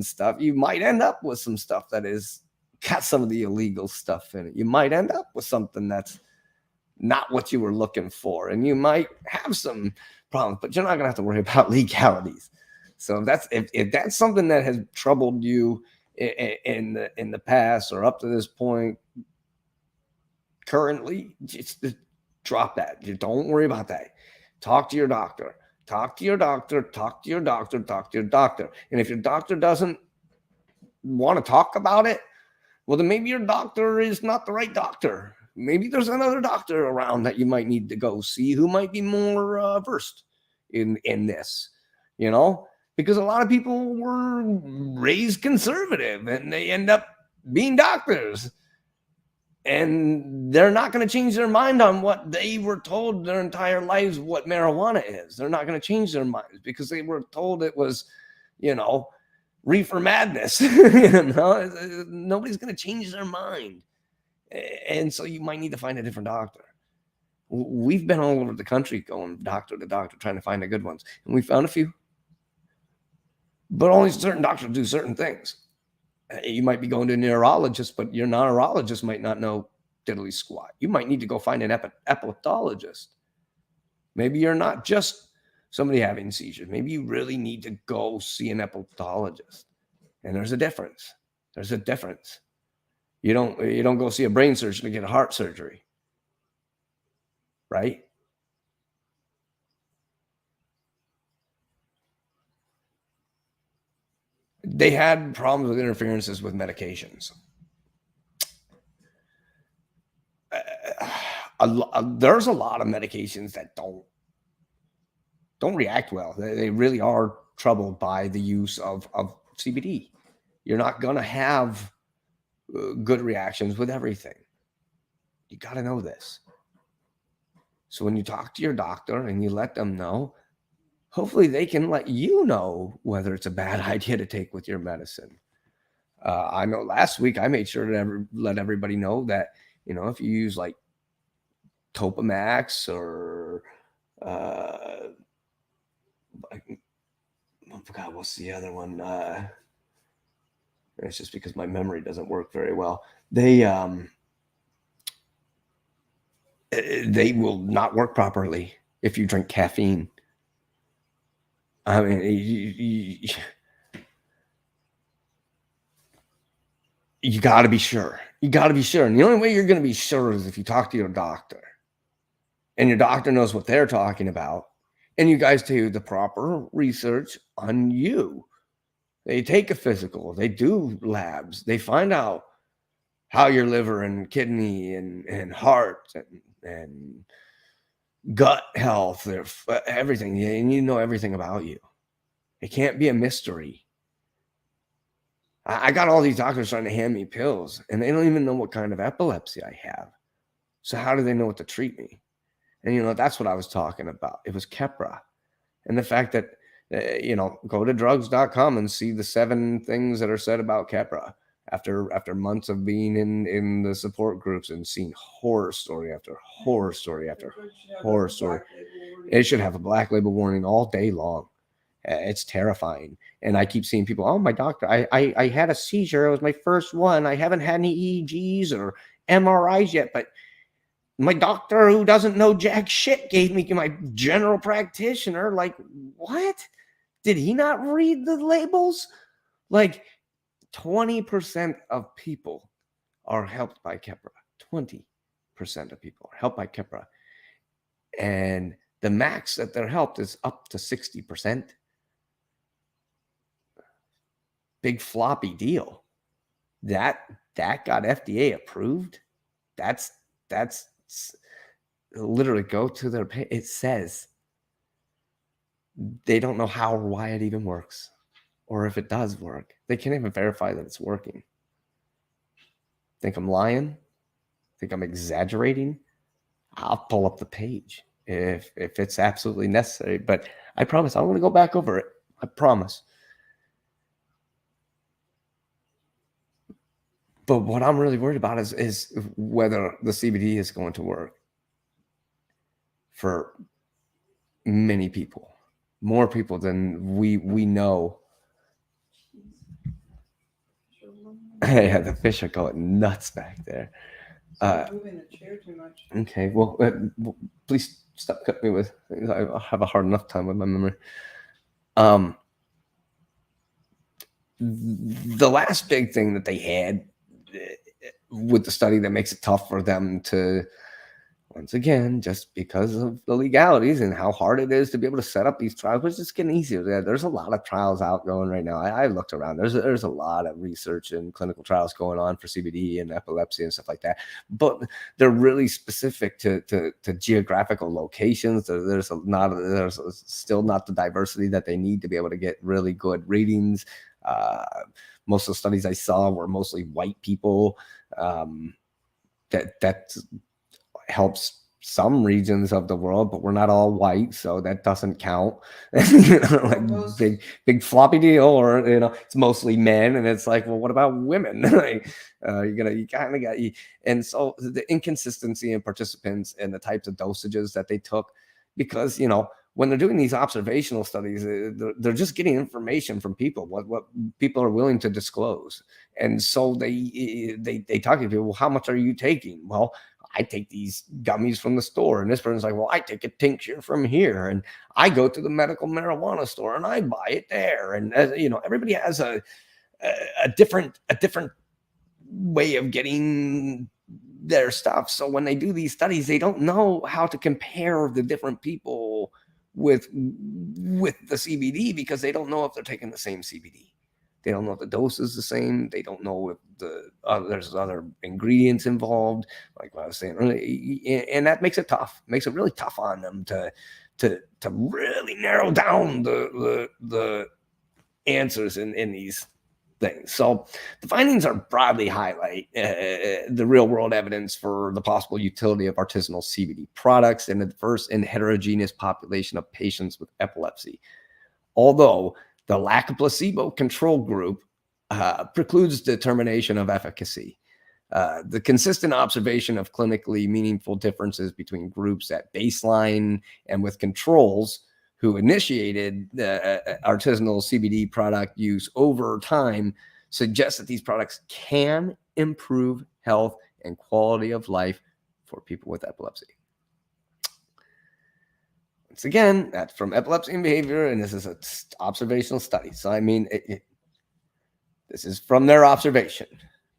stuff, you might end up with some stuff that is got some of the illegal stuff in it. You might end up with something that's not what you were looking for, and you might have some problems, but you're not gonna have to worry about legalities. So if that's something that has troubled you in the past or up to this point, currently, just drop that. You don't worry about that. Talk to your doctor. Talk to your doctor. Talk to your doctor. Talk to your doctor. And if your doctor doesn't want to talk about it, well, then maybe your doctor is not the right doctor. Maybe there's another doctor around that you might need to go see who might be more versed in this, because a lot of people were raised conservative and they end up being doctors, and they're not going to change their mind on what they were told their entire lives what marijuana is. They're not going to change their minds because they were told it was, reefer madness. Nobody's going to change their mind. And so you might need to find a different doctor. We've been all over the country going doctor to doctor trying to find the good ones. And we found a few. But only certain doctors do certain things. You might be going to a neurologist, but your neurologist might not know diddly squat. You might need to go find an epileptologist. Maybe you're not just somebody having seizures. Maybe you really need to go see an epileptologist. And there's a difference. There's a difference. You don't go see a brain surgeon to get a heart surgery, right? They had problems with interferences with medications. There's a lot of medications that don't react well. They really are troubled by the use of CBD. You're not going to have good reactions with everything. You got to know this. So when you talk to your doctor and you let them know, hopefully they can let you know whether it's a bad idea to take with your medicine. I know last week I made sure to let everybody know that, if you use like Topamax or I forgot what's the other one. It's just because my memory doesn't work very well. They will not work properly if you drink caffeine. I mean, you got to be sure. You got to be sure. And the only way you're going to be sure is if you talk to your doctor. And your doctor knows what they're talking about. And you guys do the proper research on you. They take a physical. They do labs. They find out how your liver and kidney and heart and gut health, everything. And you know everything about you. It can't be a mystery. I got all these doctors trying to hand me pills, and they don't even know what kind of epilepsy I have. So how do they know what to treat me? And, that's what I was talking about. It was Keppra. And the fact that, go to drugs.com and see the 7 things that are said about Keppra after months of being in the support groups and seeing horror story after horror story after horror story. It should have a black label warning all day long. It's terrifying. And I keep seeing people, oh, my doctor, I had a seizure. It was my first one. I haven't had any EEGs or MRIs yet, but my doctor, who doesn't know jack shit, gave me my general practitioner. Like, what? Did he not read the labels? Like, 20% of people are helped by Keppra. 20% of people are helped by Keppra. And the max that they're helped is up to 60%. Big floppy deal. That got FDA approved. That's literally go to their page. It says they don't know how or why it even works, or if it does work. They can't even verify that it's working. Think I'm lying? Think I'm exaggerating? I'll pull up the page if it's absolutely necessary. But I promise I'm going to go back over it. I promise. But what I'm really worried about is whether the CBD is going to work for many people, more people than we know. Yeah, the fish are going nuts back there. Moving the chair too much. Okay, well, please stop cutting me with. I have a hard enough time with my memory. The last big thing that they had with the study that makes it tough for them to, once again, just because of the legalities and how hard it is to be able to set up these trials, but it's just getting easier. There's a lot of trials out going right now. I looked around. There's a lot of research and clinical trials going on for CBD and epilepsy and stuff like that. But they're really specific to geographical locations. There's still not the diversity that they need to be able to get really good readings. Most of the studies I saw were mostly white people. That helps some regions of the world, but we're not all white, so that doesn't count. Like big floppy deal, or it's mostly men, and it's like, well, what about women? Like, you kind of got, and so the inconsistency in participants and the types of dosages that they took, because when they're doing these observational studies, they're just getting information from people, what people are willing to disclose, and so they talk to people. Well, how much are you taking? Well, I take these gummies from the store, and this person's like, well, I take a tincture from here, and I go to the medical marijuana store and I buy it there. And everybody has a different way of getting their stuff. So when they do these studies, they don't know how to compare the different people with the CBD, because they don't know if they're taking the same CBD. They don't know if the dose is the same. They don't know if there's other ingredients involved, like what I was saying earlier. And that makes it tough. Makes it really tough on them to really narrow down the answers in these things. So the findings are broadly highlight the real world evidence for the possible utility of artisanal CBD products in a diverse and heterogeneous population of patients with epilepsy. Although the lack of placebo control group precludes determination of efficacy. The consistent observation of clinically meaningful differences between groups at baseline and with controls who initiated the artisanal CBD product use over time suggests that these products can improve health and quality of life for people with epilepsy. Once again, that's from Epilepsy and Behavior, and this is an observational study. So, I mean, this is from their observation.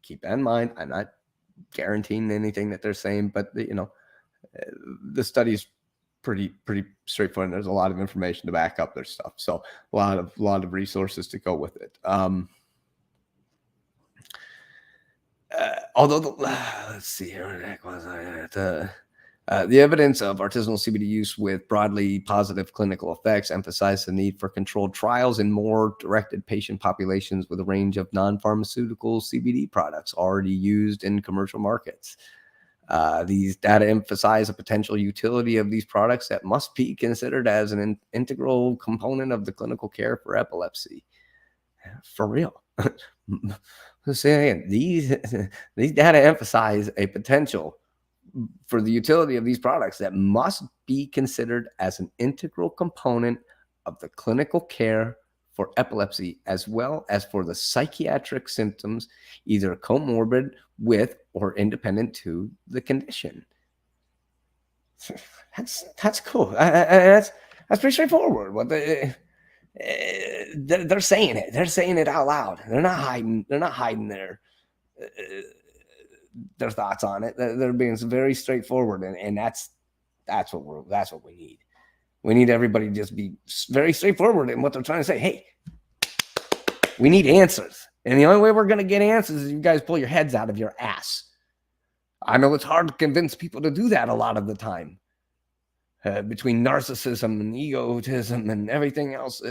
Keep that in mind. I'm not guaranteeing anything that they're saying, but the study's pretty straightforward. And there's a lot of information to back up their stuff. So, a lot of resources to go with it. Although, let's see here, what the heck was I at? The evidence of artisanal CBD use with broadly positive clinical effects emphasize the need for controlled trials in more directed patient populations with a range of non-pharmaceutical CBD products already used in commercial markets. These data emphasize a potential utility of these products that must be considered as an integral component of the clinical care for epilepsy. For real. Let's say again, these data emphasize a potential for the utility of these products that must be considered as an integral component of the clinical care for epilepsy, as well as for the psychiatric symptoms, either comorbid with or independent to the condition. That's cool. That's pretty straightforward. What they're saying it. They're saying it out loud. They're not hiding. They're not hiding their thoughts on it. They're being very straightforward, and that's what we need. We need everybody to just be very straightforward in what they're trying to say. Hey, we need answers, and the only way we're going to get answers is you guys pull your heads out of your ass. I know it's hard to convince people to do that a lot of the time. Between narcissism and egotism and everything else,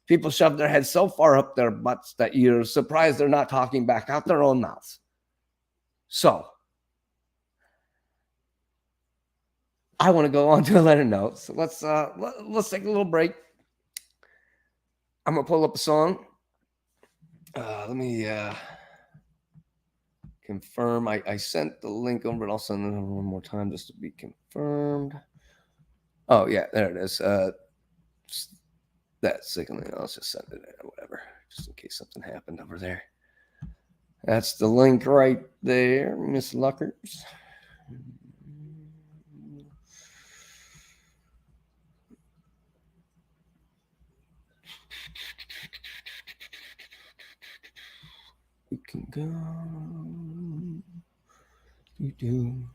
people shove their heads so far up their butts that you're surprised they're not talking back out their own mouths. So, I want to go on to a letter note. So let's take a little break. I'm gonna pull up a song. Let me confirm. I sent the link over, and I'll send it over one more time just to be confirmed. Oh yeah, there it is. That signaling. I'll just send it in or whatever, just in case something happened over there. That's the link right there, Miss Luckers. We can go. You do.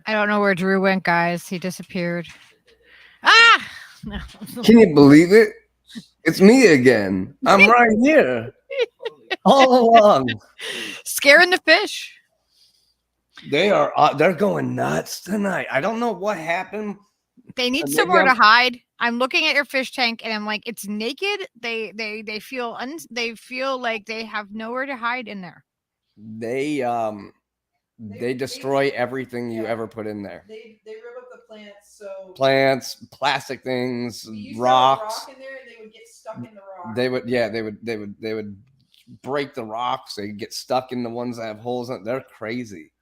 I don't know where Drew went, guys. He disappeared. Ah! No. Can you believe it? It's me again. I'm right here. All along. Scaring the fish. They're going nuts tonight. I don't know what happened. They need Maybe somewhere to I'm- hide. I'm looking at your fish tank and I'm like, it's naked. They feel like they have nowhere to hide in there. They destroy everything you ever put in there. They rip up the plants, so Plants, plastic things, we used to have a rocks. rock in there, and they would get stuck in the rock. They would break the rocks. They get stuck in the ones that have holes in it. They're crazy.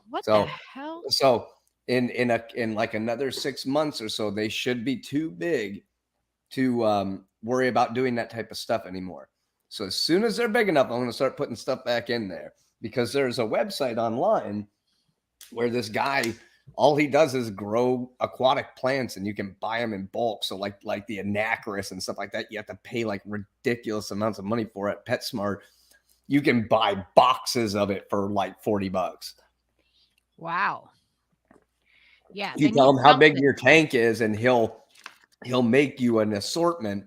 What So- the hell? So in like another 6 months or so, they should be too big to worry about doing that type of stuff anymore. So as soon as they're big enough, I'm going to start putting stuff back in there, because there's a website online where this guy, all he does is grow aquatic plants, and you can buy them in bulk. So like the Anacris and stuff like that, you have to pay like ridiculous amounts of money for it. PetSmart, you can buy boxes of it for like $40. Wow. Yeah. You they tell need him how big something. your tank is, and he'll make you an assortment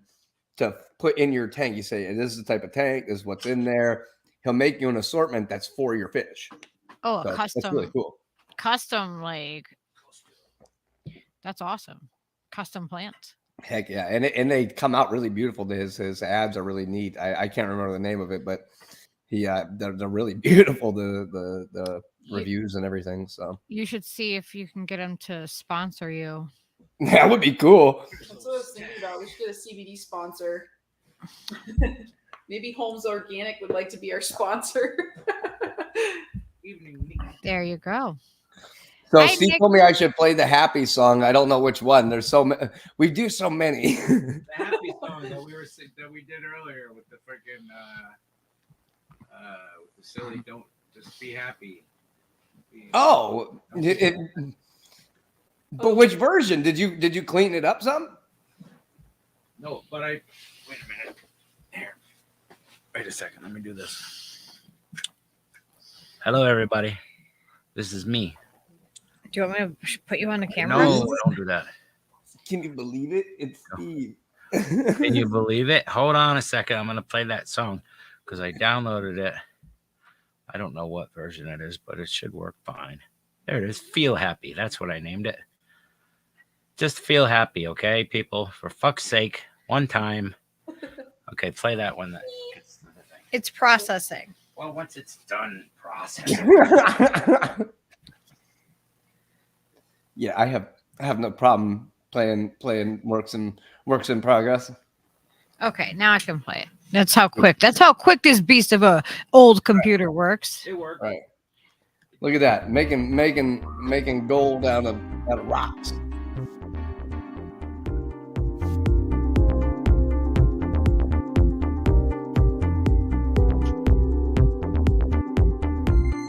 to put in your tank. You say, this is the type of tank, this is what's in there. He'll make you an assortment that's for your fish. Oh, So a custom. that's really cool. Custom, like, that's awesome. Custom plants. Heck yeah. And they come out really beautiful. His ads are really neat. I can't remember the name of it, but they're really beautiful, the reviews and everything. So You should see if you can get them to sponsor you. that would be cool. That's what I was thinking about. We should get a CBD sponsor. Maybe Holmes Organic would like to be our sponsor. There you go. So Hi, Steve Nick. told me I should play the happy song. I don't know which one. There's so many. We do so many. The happy song that we did earlier with the freaking with the silly don't just be happy. Oh, but which version did you clean it up some? No, but wait a minute. Here. Wait a second. Let me do this. Hello, everybody. This is me. Do you want me to put you on the camera? No, don't do that. Can you believe it? It's Steve. Can you believe it? Hold on a second. I'm going to play that song because I downloaded it. I don't know what version it is, but it should work fine. There it is. Feel Happy. That's what I named it. Just feel happy, okay, people? For fuck's sake, one time. Okay, play that one. It's processing. Well, once it's done processing. Yeah, I have no problem playing works in progress. Okay, now I can play it. That's how quick this beast of a old computer works. It worked. Right. Look at that. Making gold out of rocks.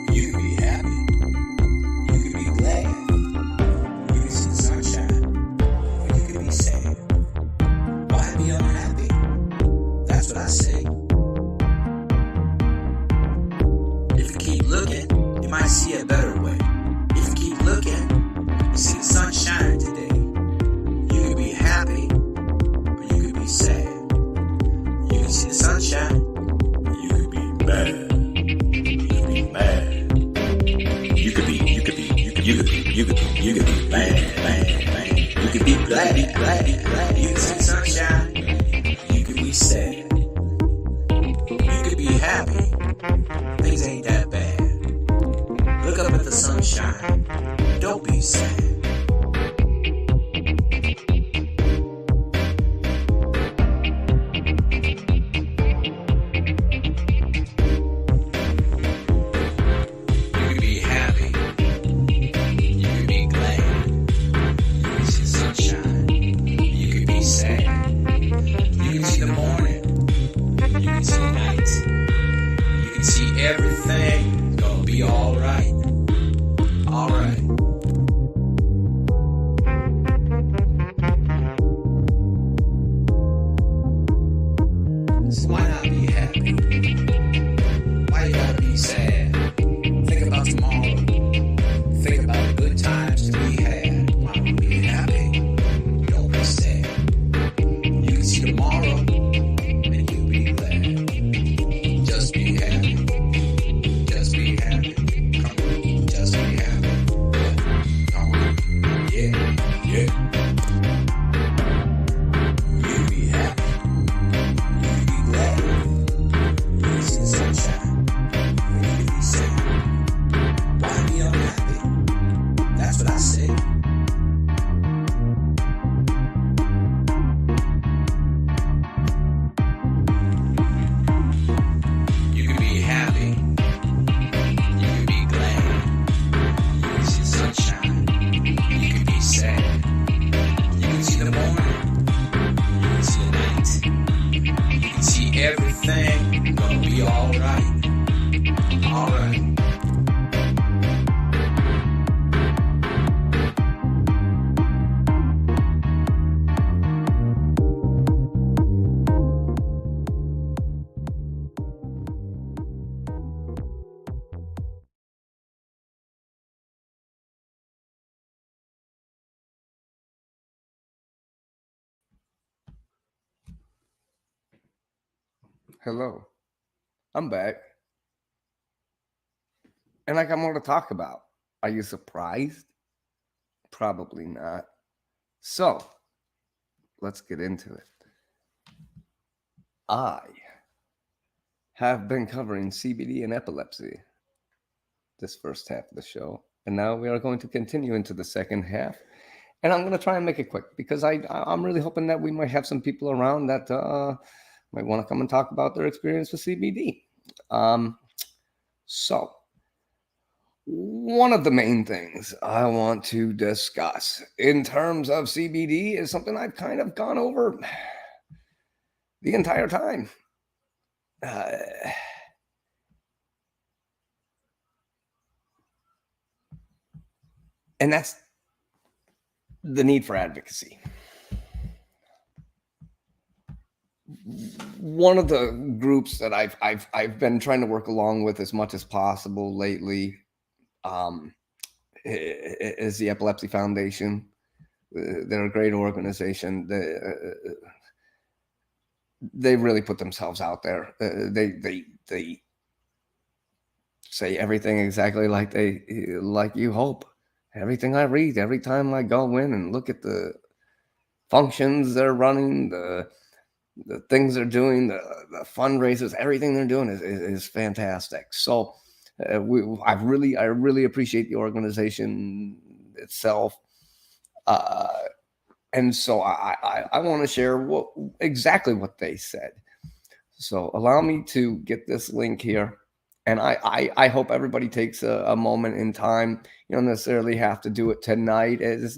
You can be happy. You can be glad. You can see the sunshine. Or you can be sad. Why be unhappy? That's what I say. If you keep looking, you might see a better way. If you keep looking, you see the sunshine today. You can be happy, or you can be sad. You can see the sunshine. You can be mad. You could be mad. You could be glad. You can see sunshine. You could be sad. You could be happy. Things ain't that bad. Look up at the sunshine. Don't be sad. Everything's gonna be alright. Alright. That's what I say. You can be happy. You can be glad. You can see the sunshine. You can be sad. You can see the morning. You can see the night. You can see everything. Gonna be alright. Alright. Hello, I'm back. And I got more to talk about. Are you surprised? Probably not. So, let's get into it. I have been covering CBD and epilepsy this first half of the show, and now we are going to continue into the second half. And I'm going to try and make it quick because I'm really hoping that we might have some people around that might want to come and talk about their experience with CBD. So, one of the main things I want to discuss in terms of CBD is something I've kind of gone over the entire time. And that's the need for advocacy. One of the groups that I've been trying to work along with as much as possible lately is the Epilepsy Foundation. They're a great organization. They really put themselves out there. They say everything exactly like you hope. Everything I read, every time I go in and look at the functions they're running, the things they're doing, the fundraisers, everything they're doing is fantastic. So I really appreciate the organization itself. And so I want to share exactly what they said. So allow me to get this link here. And I hope everybody takes a moment in time. You don't necessarily have to do it tonight, because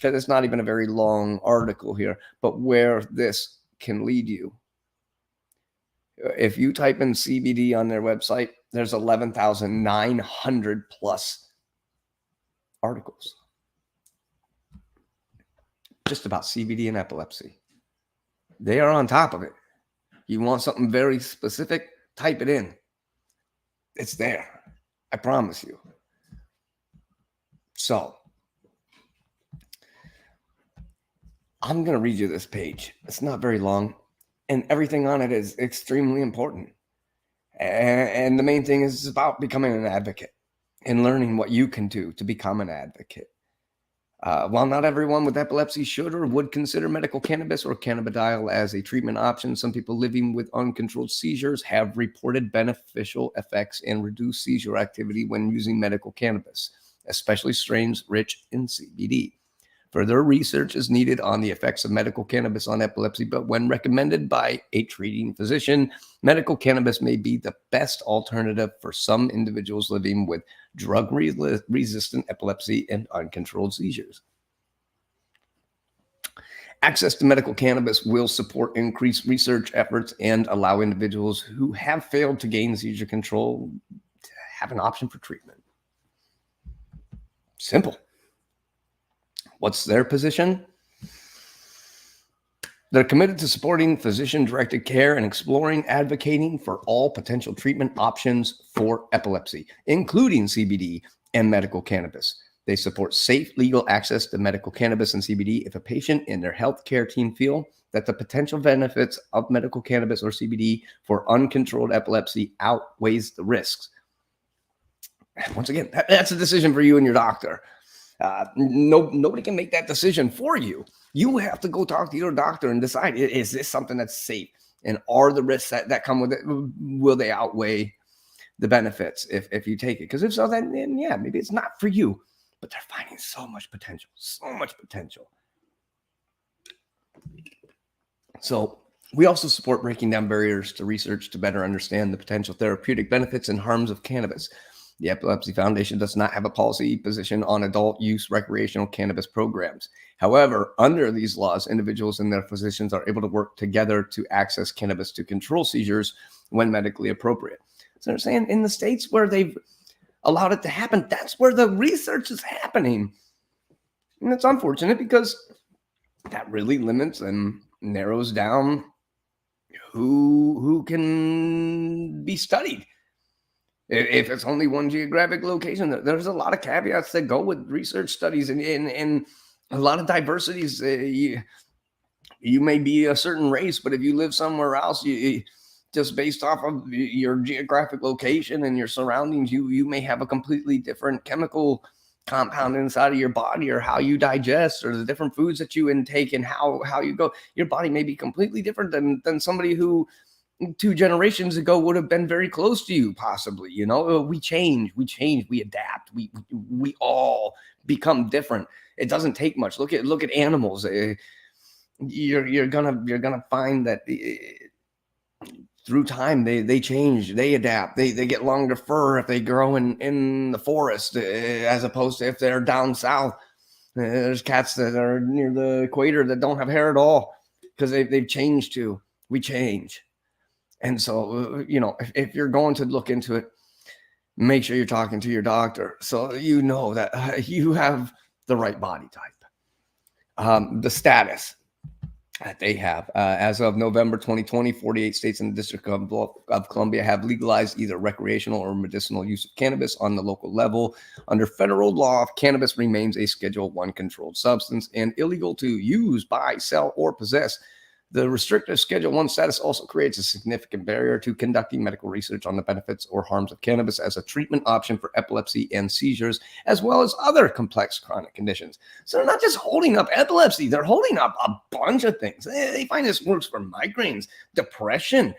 it's not even a very long article here, but where this can lead you. If you type in CBD on their website, there's 11,900 plus articles just about CBD and epilepsy. They are on top of it. You want something very specific, type it in. It's there. I promise you. So, I'm going to read you this page. It's not very long, and everything on it is extremely important. And the main thing is about becoming an advocate and learning what you can do to become an advocate. While not everyone with epilepsy should or would consider medical cannabis or cannabidiol as a treatment option, some people living with uncontrolled seizures have reported beneficial effects and reduced seizure activity when using medical cannabis, especially strains rich in CBD. Further research is needed on the effects of medical cannabis on epilepsy, but when recommended by a treating physician, medical cannabis may be the best alternative for some individuals living with drug-resistant epilepsy and uncontrolled seizures. Access to medical cannabis will support increased research efforts and allow individuals who have failed to gain seizure control to have an option for treatment. Simple. What's their position? They're committed to supporting physician-directed care and exploring advocating for all potential treatment options for epilepsy, including CBD and medical cannabis. They support safe, legal access to medical cannabis and CBD if a patient and their healthcare team feel that the potential benefits of medical cannabis or CBD for uncontrolled epilepsy outweighs the risks. Once again, that's a decision for you and your doctor. Nobody can make that decision for you. You have to go talk to your doctor and decide, is this something that's safe? And are the risks that come with it, will they outweigh the benefits if you take it? Because if so, then yeah, maybe it's not for you. but they're finding so much potential, so much potential. So we also support breaking down barriers to research to better understand the potential therapeutic benefits and harms of cannabis. The Epilepsy Foundation does not have a policy position on adult use recreational cannabis programs. However, under these laws, individuals and their physicians are able to work together to access cannabis to control seizures when medically appropriate. So they're saying in the states where they've allowed it to happen, that's where the research is happening. And it's unfortunate because that really limits and narrows down who can be studied. If it's only one geographic location, there's a lot of caveats that go with research studies and a lot of diversities. You may be a certain race, but if you live somewhere else, you just based off of your geographic location and your surroundings, you may have a completely different chemical compound inside of your body, or how you digest, or the different foods that you intake, and how you go. Your body may be completely different than somebody who 2 generations ago would have been very close to you, possibly. You know, we change, we adapt, we all become different. It doesn't take much. Look at animals. You're gonna find that through time they change, they adapt, they get longer fur if they grow in the forest, as opposed to if they're down south. There's cats that are near the equator that don't have hair at all because they've changed too. We change. And so, you know, if you're going to look into it, make sure you're talking to your doctor so you know that you have the right body type. The status that they have. As of November 2020, 48 states and the District of Columbia have legalized either recreational or medicinal use of cannabis on the local level. Under federal law, cannabis remains a Schedule I controlled substance and illegal to use, buy, sell, or possess. The restrictive Schedule I status also creates a significant barrier to conducting medical research on the benefits or harms of cannabis as a treatment option for epilepsy and seizures, as well as other complex chronic conditions. So they're not just holding up epilepsy, they're holding up a bunch of things. They find this works for migraines, depression,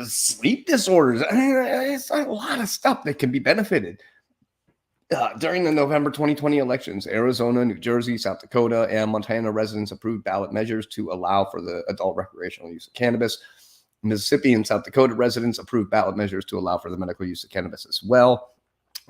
sleep disorders. I mean, it's a lot of stuff that can be benefited. During the November 2020 elections, Arizona, New Jersey, South Dakota, and Montana residents approved ballot measures to allow for the adult recreational use of cannabis. Mississippi and South Dakota residents approved ballot measures to allow for the medical use of cannabis as well.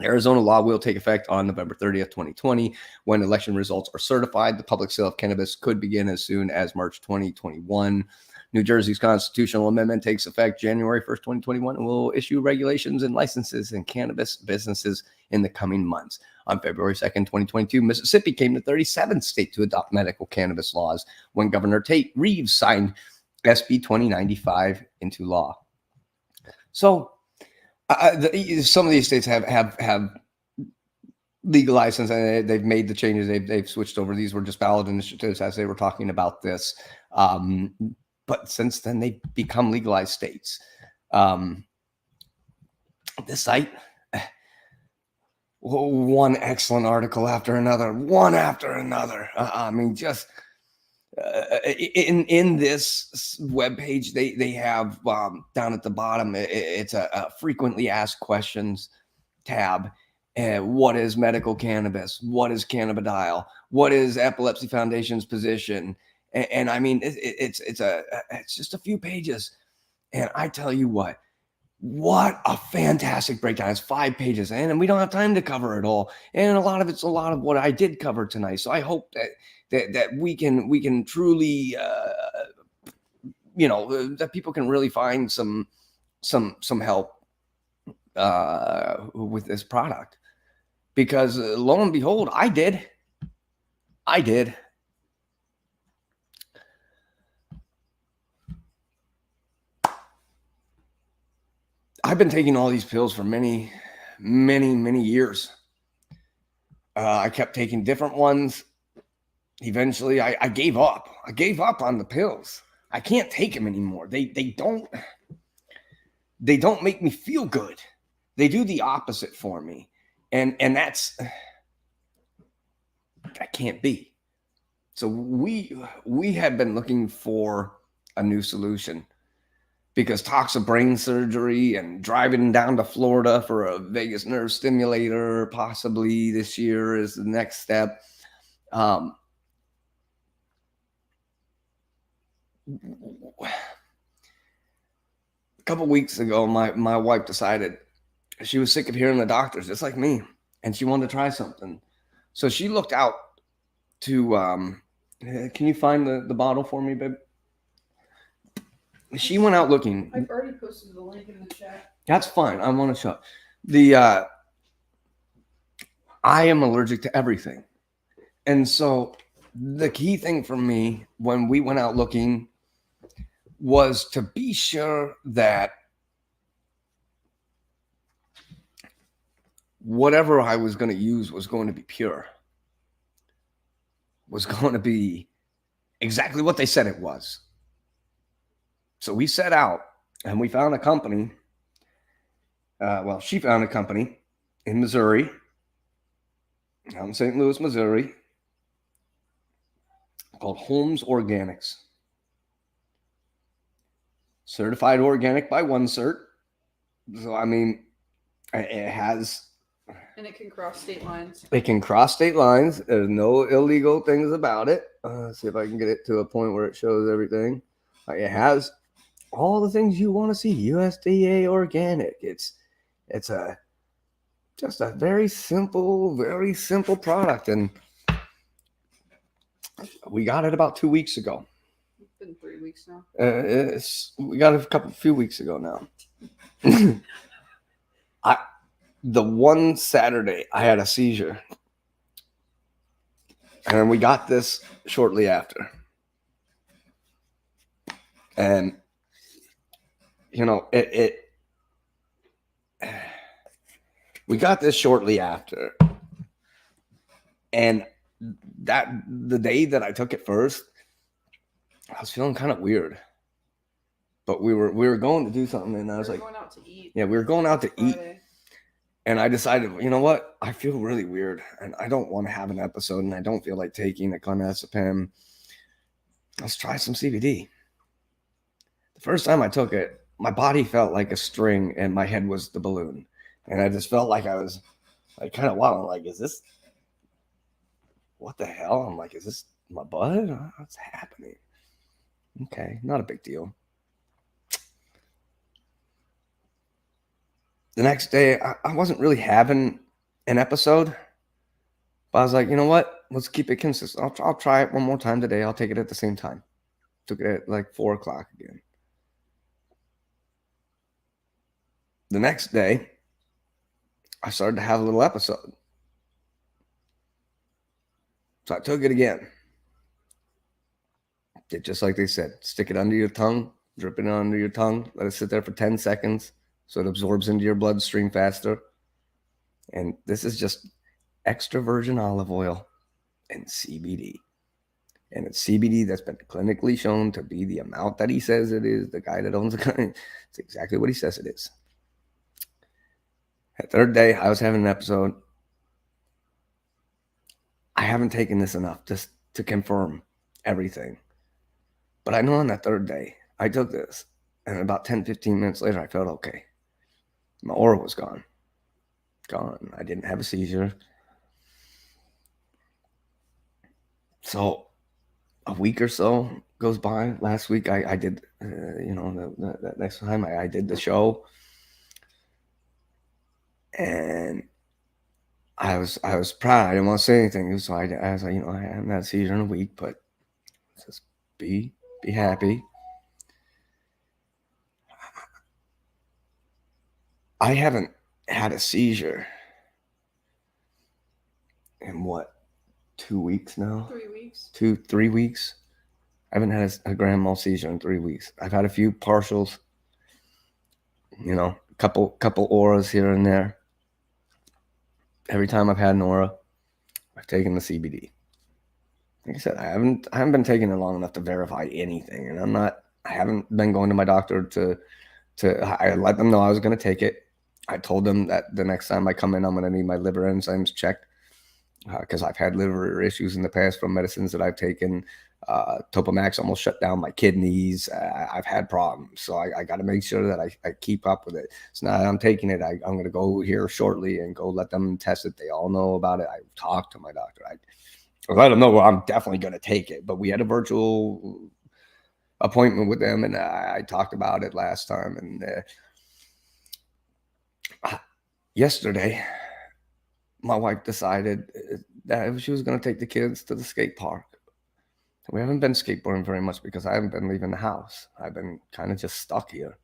Arizona law will take effect on November 30th, 2020. When election results are certified, the public sale of cannabis could begin as soon as March 2021. New Jersey's constitutional amendment takes effect January 1st, 2021, and will issue regulations and licenses in cannabis businesses in the coming months. On February 2nd, 2022, Mississippi came the 37th state to adopt medical cannabis laws when Governor Tate Reeves signed SB 2095 into law. So some of these states have legalized since they've made the changes. They've switched over. These were just ballot initiatives as they were talking about this. But since then, they've become legalized states. This site, one excellent article after another, one after another. I mean, just in this webpage, they have down at the bottom, it's a frequently asked questions tab. What is medical cannabis? What is cannabidiol? What is Epilepsy Foundation's position? And I mean, it's just a few pages. And I tell you what a fantastic breakdown. It's 5 pages, and we don't have time to cover it all. And a lot of what I did cover tonight. So I hope that we can truly, that people can really find some help with this product. Because lo and behold, I did. I've been taking all these pills for many, many, many years. I kept taking different ones. Eventually, I gave up. I gave up on the pills. I can't take them anymore. They don't make me feel good. They do the opposite for me, and that can't be. So we had been looking for a new solution. because talks of brain surgery and driving down to Florida for a vagus nerve stimulator possibly this year is the next step. A couple weeks ago, my wife decided she was sick of hearing the doctors, just like me, and she wanted to try something. So she looked out to, can you find the bottle for me, babe? She went out looking. I've already posted the link in the chat. That's fine. I want to show. I am allergic to everything. And so the key thing for me when we went out looking was to be sure that whatever I was going to use was going to be pure, was going to be exactly what they said it was. So we set out and we found a company. Well, she found a company in Missouri, out in St. Louis, Missouri, called Holmes Organics. Certified organic by one cert. So, I mean, it has... And it can cross state lines. It can cross state lines. There's no illegal things about it. Let's see if I can get it to a point where it shows everything. It has all the things you want to see. USDA organic. It's just a very simple product. And we got it about 2 weeks ago. It's been 3 weeks now. We got it a few weeks ago now. The one Saturday I had a seizure, and we got this shortly after. And you know, we got this shortly after, and that the day that I took it first, I was feeling kind of weird. But we were going to do something, and I was like, going out to eat. yeah, we were going out to eat. Friday. And I decided, you know what? I feel really weird, and I don't want to have an episode, and I don't feel like taking a clonazepam. Let's try some CBD. The first time I took it, my body felt like a string, and my head was the balloon. And I just felt like I was like kind of wild. I'm like, is this, what the hell? I'm like, is this my butt? What's happening? Okay, not a big deal. The next day, I wasn't really having an episode, but I was like, you know what? Let's keep it consistent. I'll try it one more time today. I'll take it at the same time. Took it at like 4 o'clock again. The next day, I started to have a little episode. So I took it again. Did just like they said. Stick it under your tongue, drip it under your tongue, let it sit there for 10 seconds. So it absorbs into your bloodstream faster. And this is just extra virgin olive oil and CBD. And it's CBD that's been clinically shown to be the amount that he says it is. The guy that owns the company, it's exactly what he says it is. That third day, I was having an episode. I haven't taken this enough just to confirm everything. But I know on that third day, I took this. And about 10, 15 minutes later, I felt okay. My aura was gone. Gone. I didn't have a seizure. So a week or so goes by. Last week I did, the next time I did the show. And I was proud. I didn't want to say anything. So I was like, I haven't had a seizure in a week, but just be happy. I haven't had a seizure in what, 2 weeks now? 3 weeks. 3 weeks. I haven't had a grand mal seizure in 3 weeks. I've had a few partials, couple auras here and there. Every time I've had an aura, I've taken the CBD. Like I said, I haven't been taking it long enough to verify anything, and I haven't been going to my doctor to I let them know I was going to take it. I told them that the next time I come in, I'm going to need my liver enzymes checked. because I've had liver issues in the past from medicines that I've taken. Topamax almost shut down my kidneys. I've had problems, so I got to make sure that I keep up with it. So now that I'm taking it, I'm going to go here shortly and go let them test it. They all know about it. I talked to my doctor. I let them know, well, I'm definitely going to take it. But we had a virtual appointment with them, and I talked about it last time. And yesterday, my wife decided that she was going to take the kids to the skate park. We haven't been skateboarding very much because I haven't been leaving the house. I've been kind of just stuck here.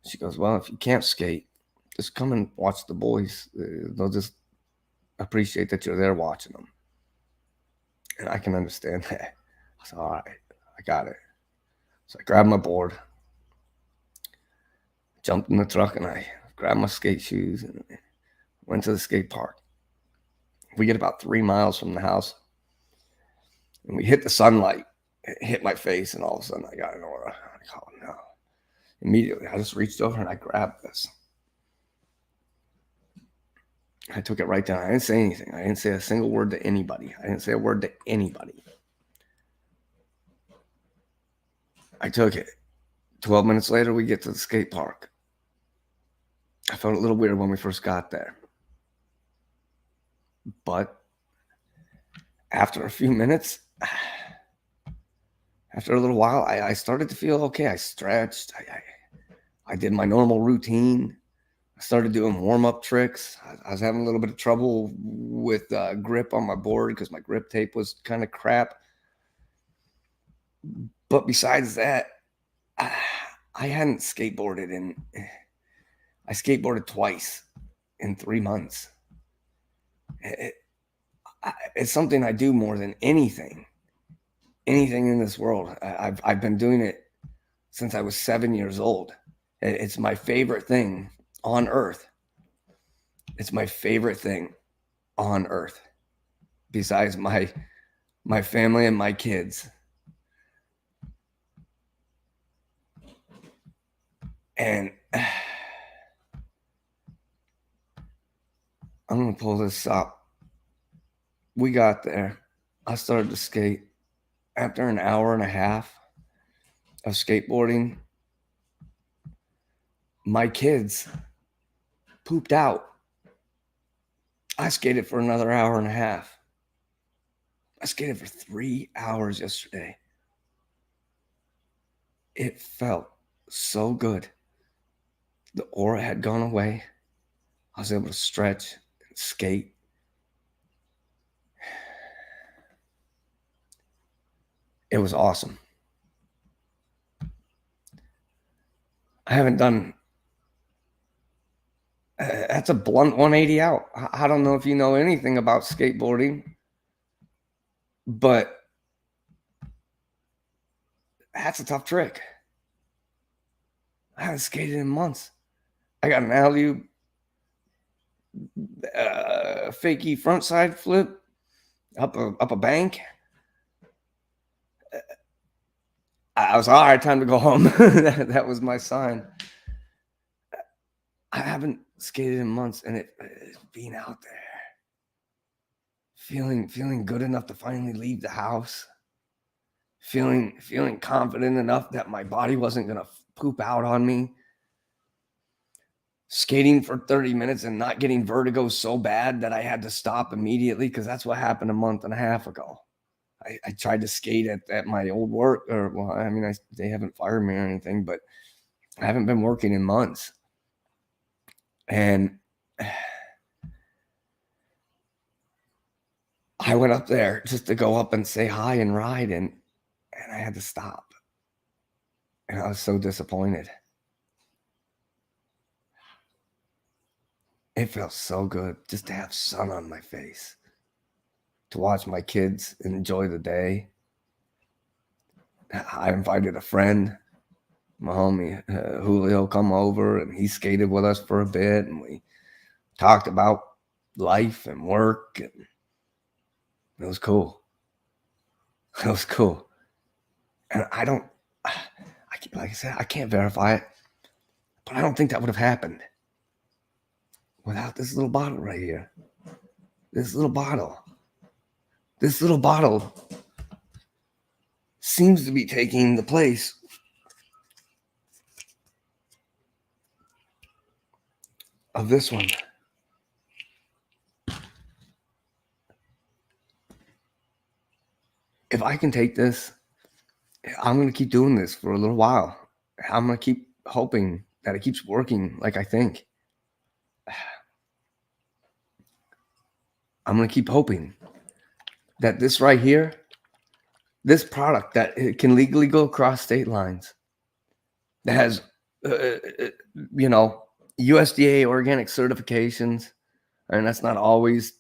She goes, well, if you can't skate, just come and watch the boys. They'll just appreciate that you're there watching them. And I can understand that. I said, all right, I got it. So I grabbed my board, jumped in the truck, and I grabbed my skate shoes and went to the skate park. We get about 3 miles from the house, and we hit the sunlight. It hit my face, and all of a sudden I got an aura. I go, oh, no. Immediately, I just reached over and I grabbed this. I took it right down. I didn't say anything. I didn't say a single word to anybody. I didn't say a word to anybody. I took it. 12 minutes later, we get to the skate park. I felt a little weird when we first got there. But after a few minutes, after a little while, I started to feel okay. I stretched. I did my normal routine. I started doing warm-up tricks. I was having a little bit of trouble with grip on my board because my grip tape was kind of crap. But besides that, I hadn't skateboarded I skateboarded twice in 3 months. It's something I do more than anything in this world. I've been doing it since I was 7 years old. It's my favorite thing on earth. It's my favorite thing on earth, besides my family and my kids. And I'm going to pull this up. We got there. I started to skate. After an hour and a half of skateboarding, my kids pooped out. I skated for another hour and a half. I skated for 3 hours yesterday. It felt so good. The aura had gone away. I was able to stretch and skate. It was awesome. I haven't done... that's a blunt 180 out. I don't know if you know anything about skateboarding, but that's a tough trick. I haven't skated in months. I got an alley-oop, fakey front side flip up a bank. I was all right. Time to go home. That was my sign. I haven't skated in months, and being out there, feeling good enough to finally leave the house, feeling confident enough that my body wasn't gonna poop out on me. Skating for 30 minutes and not getting vertigo so bad that I had to stop immediately, because that's what happened a month and a half ago. I tried to skate at my old work, or well, I mean, they haven't fired me or anything, but I haven't been working in months. And I went up there just to go up and say hi and ride, and I had to stop. And I was so disappointed. It felt so good just to have sun on my face, to watch my kids enjoy the day. I invited a friend, my homie Julio, come over, and he skated with us for a bit, and we talked about life and work, and it was cool. It was cool. And like I said, I can't verify it, but I don't think that would have happened without this little bottle right here. This little bottle. this little bottle seems to be taking the place of this one. If I can take this, I'm going to keep doing this for a little while. I'm going to keep hoping that it keeps working like I think. I'm going to keep hoping that this right here, this product that it can legally go across state lines, that has, USDA organic certifications, and that's not always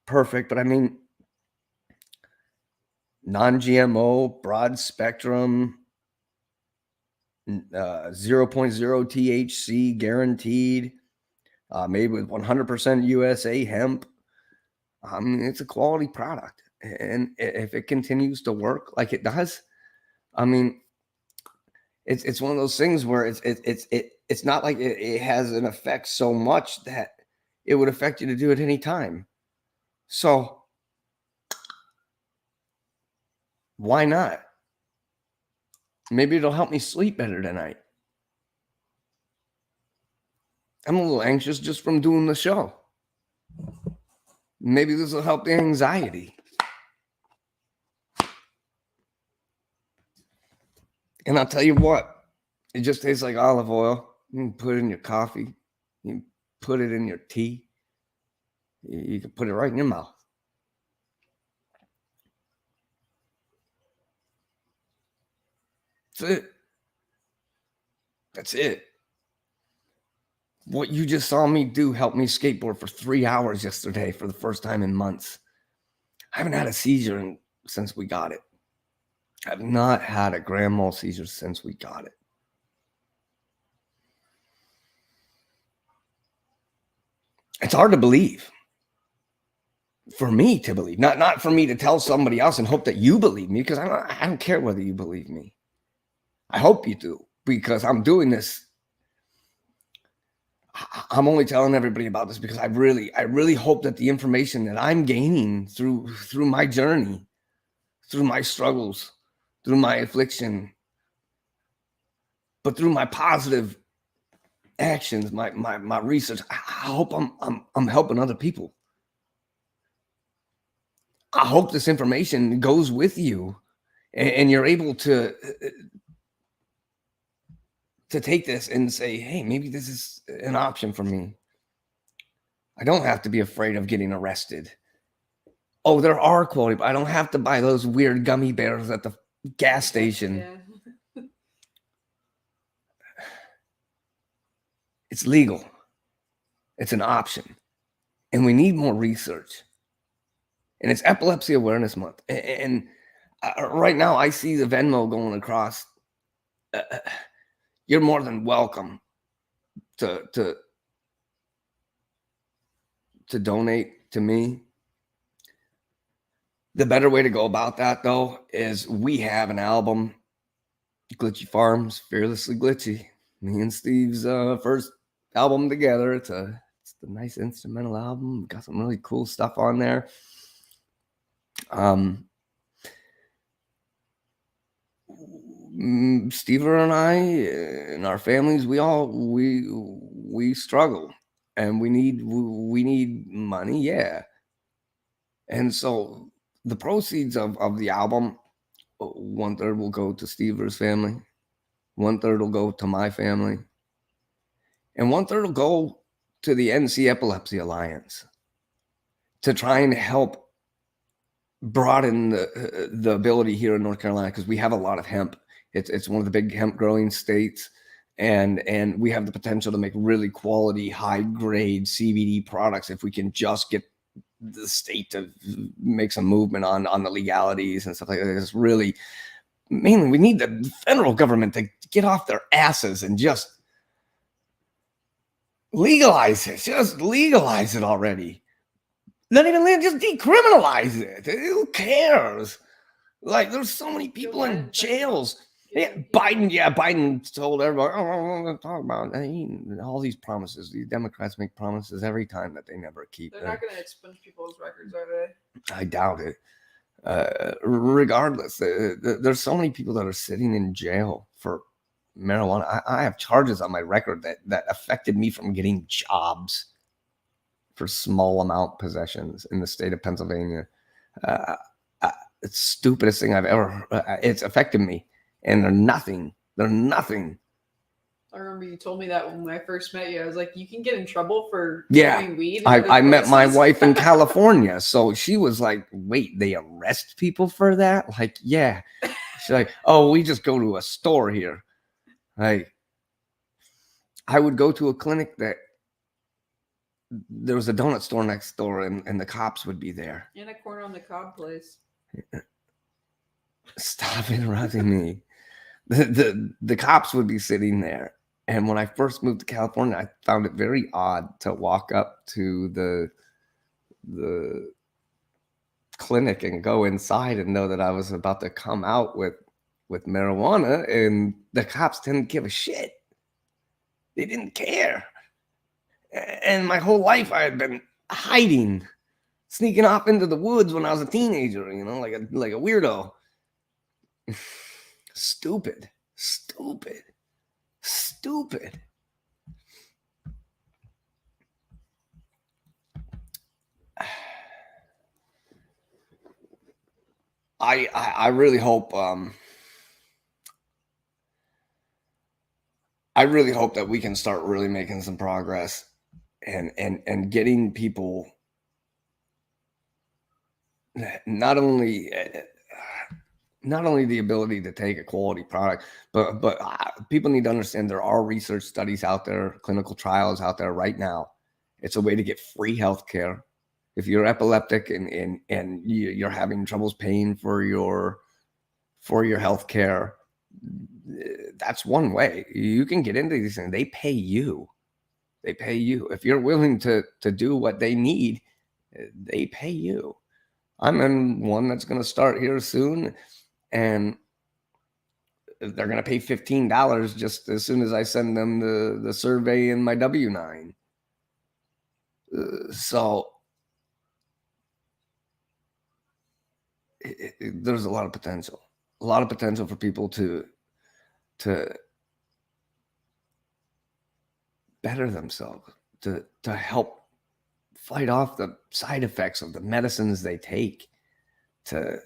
perfect, but I mean, non-GMO, broad spectrum, 0.0 THC guaranteed, made with 100% USA hemp. I mean, it's a quality product. And if it continues to work like it does, I mean, it's one of those things where it's not like it has an effect so much that it would affect you to do it any time. So why not? Maybe it'll help me sleep better tonight. I'm a little anxious just from doing the show. Maybe this will help the anxiety. And I'll tell you what, it just tastes like olive oil. You can put it in your coffee. You can put it in your tea. You can put it right in your mouth. That's it. That's it. What you just saw me do helped me skateboard for 3 hours yesterday for the first time in months. I haven't had a seizure since we got it. I've not had a grand mal seizure since we got it. It's hard to believe. For me to believe. Not for me to tell somebody else and hope that you believe me, because I don't care whether you believe me. I hope you do, because I'm doing this. I'm only telling everybody about this because I really hope that the information that I'm gaining through my journey, through my struggles, through my affliction, but through my positive actions, my research, I hope I'm helping other people. I hope this information goes with you and you're able to take this and say, hey, maybe this is an option for me. I don't have to be afraid of getting arrested. Oh, there are quality, but I don't have to buy those weird gummy bears at the gas station. Yeah. It's legal. It's an option. And we need more research. And it's Epilepsy Awareness Month. And right now I see the Venmo going across. You're more than welcome to donate to me. The better way to go about that, though, is we have an album, Glitchy Farms, Fearlessly Glitchy. Me and Steve's first album together. It's a nice instrumental album. Got some really cool stuff on there. Steve and I and our families, we struggle, and we need money, yeah. And so the proceeds of the album, 1/3 will go to Steve's family, 1/3 will go to my family, and 1/3 will go to the NC Epilepsy Alliance to try and help broaden the ability here in North Carolina, because we have a lot of hemp. It's one of the big hemp growing states, and we have the potential to make really quality, high grade CBD products if we can just get the state to make some movement on the legalities and stuff like that. It's really, mainly we need the federal government to get off their asses and just legalize it. Just legalize it already. Not even just decriminalize it. Who cares? Like, there's so many people in jails. Yeah, Biden. Yeah, Biden told everybody, "Oh, I'm going to talk about all these promises." These Democrats make promises every time that they never keep. They're not going to expunge people's records, are they? I doubt it. Regardless, there's so many people that are sitting in jail for marijuana. I have charges on my record that affected me from getting jobs for small amount possessions in the state of Pennsylvania. It's the stupidest thing I've ever. It's affected me, and they're nothing. They're nothing. I remember you told me that when I first met you. I was like, you can get in trouble for Yeah, growing weed. in I other met my places." wife in California, so she was like, "Wait, they arrest people for that?" Like, yeah. She's like, "Oh, we just go to a store here." Like, I would go to a clinic that there was a donut store next door, and the cops would be there. And a corner on the cob place. Stop interrupting me. The cops would be sitting there. And when I first moved to California, I found it very odd to walk up to the clinic and go inside and know that I was about to come out with marijuana, and the cops didn't give a shit. They didn't care. And my whole life I had been hiding, sneaking off into the woods when I was a teenager, like a weirdo. Stupid. I really hope that we can start really making some progress and getting people not only the ability to take a quality product, but people need to understand there are research studies out there, clinical trials out there right now. It's a way to get free healthcare. If you're epileptic and you're having troubles paying for your healthcare, that's one way you can get into these things. They pay you. If you're willing to do what they need, they pay you. I'm in one that's going to start here soon, and they're going to pay $15 just as soon as I send them the survey and my W-9. So there's a lot of potential for people to better themselves, to help fight off the side effects of the medicines they take, to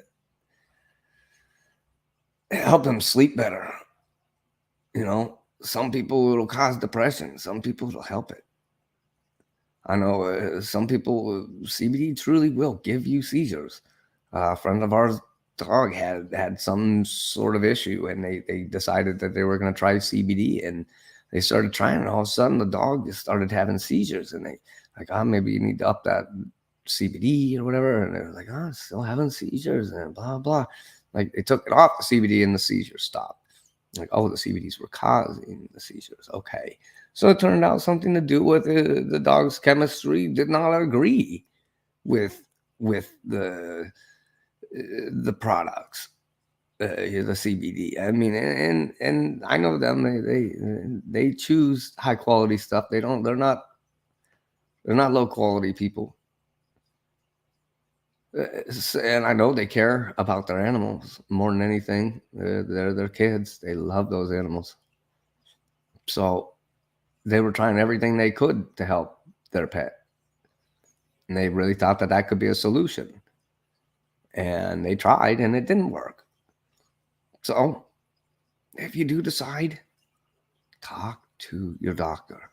help them sleep better. Some people it'll cause depression. Some people it'll help it. I know some people, CBD truly will give you seizures. A friend of ours' dog had some sort of issue, and they decided that they were going to try CBD, and they started trying, and all of a sudden the dog just started having seizures, and they like, maybe you need to up that CBD or whatever, and they were like, still having seizures and blah blah. Like, they took it off the CBD and the seizures stopped. Like, the CBDs were causing the seizures. Okay, so it turned out something to do with the dog's chemistry did not agree with the products, the CBD. I mean, and I know them. They choose high quality stuff. They're not low quality people. And I know they care about their animals more than anything. They're their kids. They love those animals. So they were trying everything they could to help their pet. And they really thought that could be a solution. And they tried, and it didn't work. So if you do decide, talk to your doctor.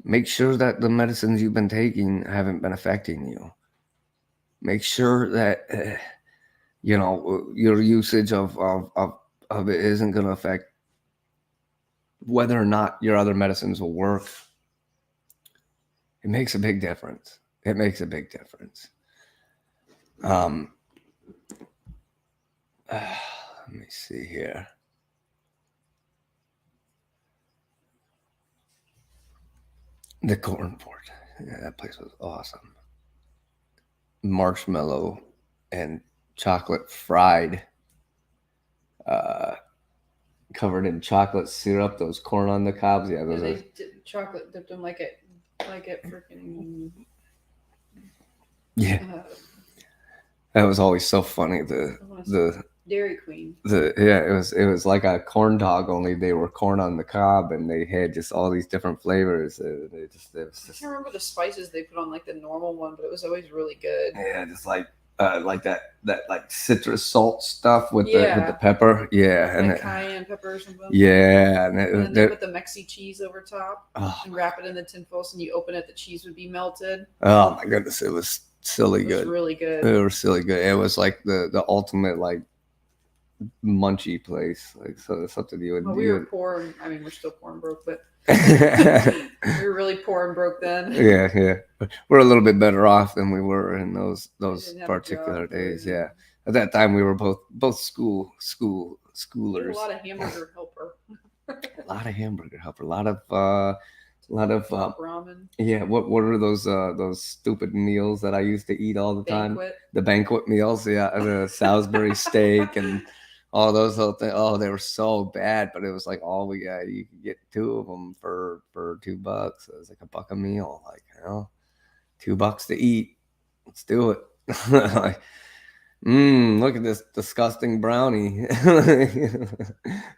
Make sure that the medicines you've been taking haven't been affecting you. Make sure that your usage of it isn't going to affect whether or not your other medicines will work. It makes a big difference. Let me see here. The corn fort. Yeah, that place was awesome. Marshmallow and chocolate fried covered in chocolate syrup. Those corn on the cobs. Yeah, Yeah, those they are. chocolate dipped them like it freaking Yeah, that was always so funny. The Dairy Queen. it was like a corn dog, only they were corn on the cob, and they had just all these different flavors. It was I just, can't remember the spices they put on like the normal one, but it was always really good. yeah, just like that like citrus salt stuff with the Yeah. pepper. Yeah, and Like cayenne pepper or something. yeah, and And then they put the Mexi cheese over top and wrap it in the tinfoil, so when you open it, the cheese would be melted. oh my goodness, it was silly It was good. really good. It was silly good. It was like the ultimate like munchy place. Like so something you would. Well, we you were would- poor, and I mean, we're still poor and broke, but yeah, we were really poor and broke then. yeah. We're a little bit better off than we were in those didn't have a particular job, days. really. Yeah, at that time we were both We had schoolers. a lot of hamburger helper. A lot of hamburger helper. A lot of Top ramen. yeah. What are those stupid meals that I used to eat all the time? Banquet. The banquet meals. Yeah, the Salisbury steak and all those little things. Oh, they were so bad, but it was like all we got. You could get 2 of them for $2. It was like $1 a meal. Like, you know, $2 to eat. Let's do it. Like, look at this disgusting brownie.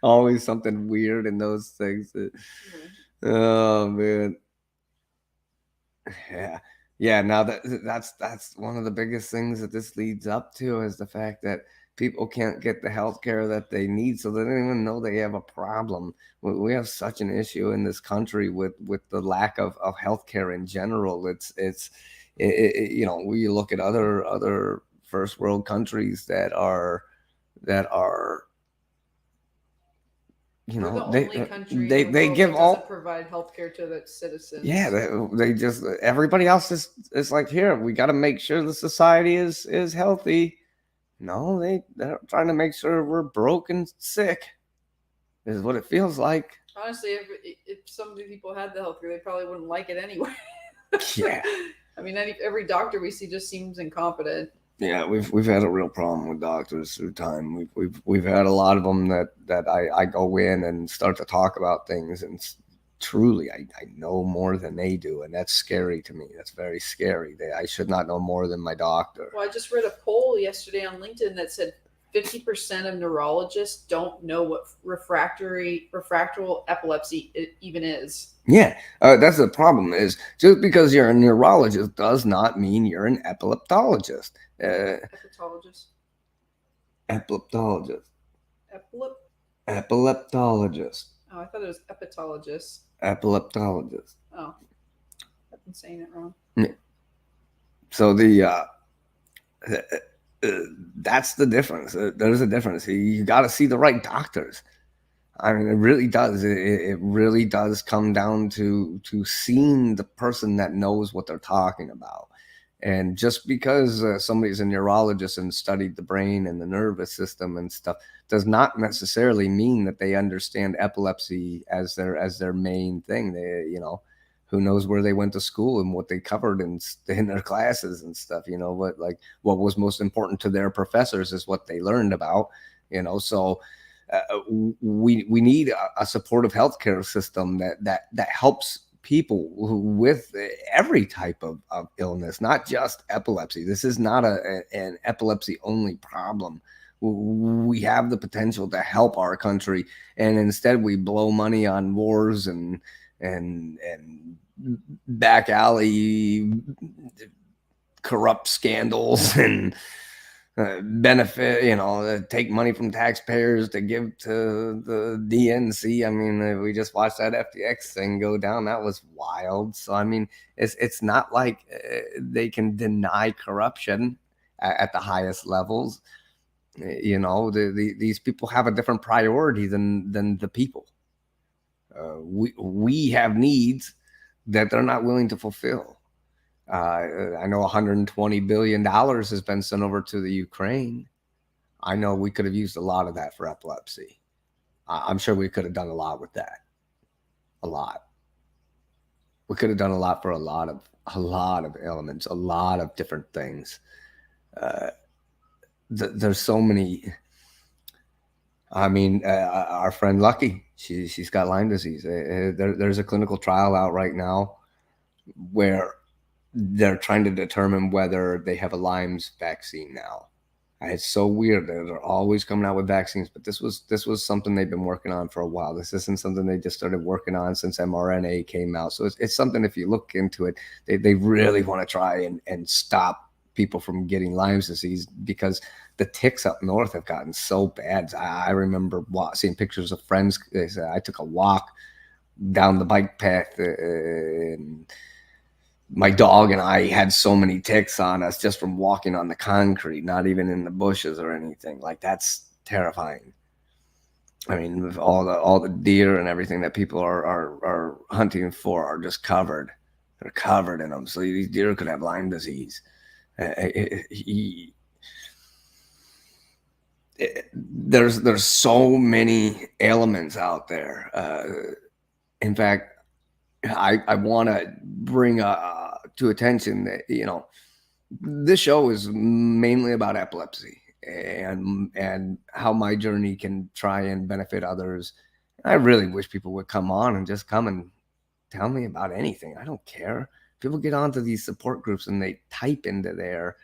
Always something weird in those things. Oh man. Yeah. Now that's one of the biggest things that this leads up to is the fact that people can't get the health care that they need, so they don't even know they have a problem. We have such an issue in this country with the lack of health care in general. It's you know, we look at other first world countries that are you We're the know only country they in the world give that all doesn't provide healthcare to its citizens. yeah, they just everybody else is like, here, we got to make sure the society is healthy. No, they're trying to make sure we're broke and sick. Is what it feels like. Honestly, if some of these people had the healthcare, they probably wouldn't like it anyway. Yeah, I mean, every doctor we see just seems incompetent. yeah, we've had a real problem with doctors through time. We've had a lot of them that I go in and start to talk about things, and truly I know more than they do, and that's scary to me. That's very scary. I should not know more than my doctor. Well, I just read a poll yesterday on LinkedIn that said 50% of neurologists don't know what refractory epilepsy even is. Yeah, that's the problem. Is just because you're a neurologist does not mean you're an epileptologist. Epileptologist. Epileptologist. Epileptologist. Epileptologist. Oh, I thought it was epitologist. Epileptologist. Oh, I've been saying it wrong. So that's the difference. There's a difference. You got to see the right doctors. I mean, it really does. It really does come down to seeing the person that knows what they're talking about. And just because somebody's a neurologist and studied the brain and the nervous system and stuff does not necessarily mean that they understand epilepsy as their main thing. They, you know, who knows where they went to school and what they covered in their classes and stuff. You know, what was most important to their professors is what they learned about. You know, so. We need a supportive healthcare system that helps people with every type of illness, not just epilepsy. This is not an epilepsy only problem. We have the potential to help our country, and instead we blow money on wars and back alley corrupt scandals and benefit, you know, take money from taxpayers to give to the DNC. I mean, we just watched that FTX thing go down. That was wild. So, I mean, it's not like they can deny corruption at the highest levels. You know, these people have a different priority than the people. We have needs that they're not willing to fulfill. I know $120 billion has been sent over to the Ukraine. I know we could have used a lot of that for epilepsy. I'm sure we could have done a lot with that. A lot. We could have done a lot for a lot of elements, a lot of different things. There's so many. I mean, our friend Lucky, she's got Lyme disease. There's a clinical trial out right now where they're trying to determine whether they have a Lyme's vaccine now. It's so weird that they're always coming out with vaccines, but this was something they've been working on for a while. This isn't something they just started working on since mRNA came out. So it's something, if you look into it, they really want to try and stop people from getting Lyme's disease, because the ticks up north have gotten so bad. I remember seeing pictures of friends. They said, I took a walk down the bike path and my dog and I had so many ticks on us just from walking on the concrete, not even in the bushes or anything. Like, that's terrifying. I mean, with all the deer and everything that people are hunting for are just covered. They're covered in them. So these deer could have Lyme disease. There's so many ailments out there. In fact, I want to bring to attention that, you know, this show is mainly about epilepsy and how my journey can try and benefit others. I really wish people would come on and just come and tell me about anything. I don't care. People get onto these support groups and they type into their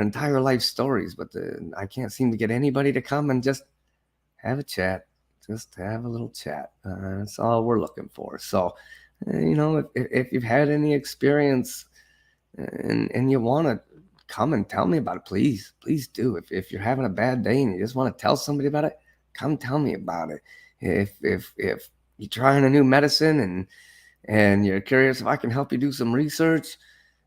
entire life stories, but I can't seem to get anybody to come and just have a chat. Just have a little chat. That's all we're looking for. So, you know, if you've had any experience and you want to come and tell me about it, please do. If you're having a bad day and you just want to tell somebody about it, come tell me about it. If you're trying a new medicine and you're curious if I can help you do some research,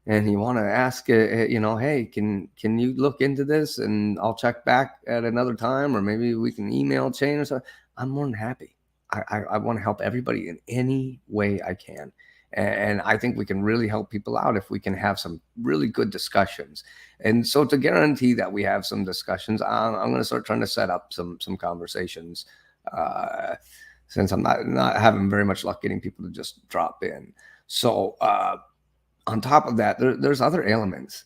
and you want to ask, you know, hey, can you look into this and I'll check back at another time, or maybe we can email chain or something, I'm more than happy. I want to help everybody in any way I can. And I think we can really help people out if we can have some really good discussions. And so to guarantee that we have some discussions, I'm going to start trying to set up some conversations, since I'm not having very much luck getting people to just drop in. So on top of that, there's other ailments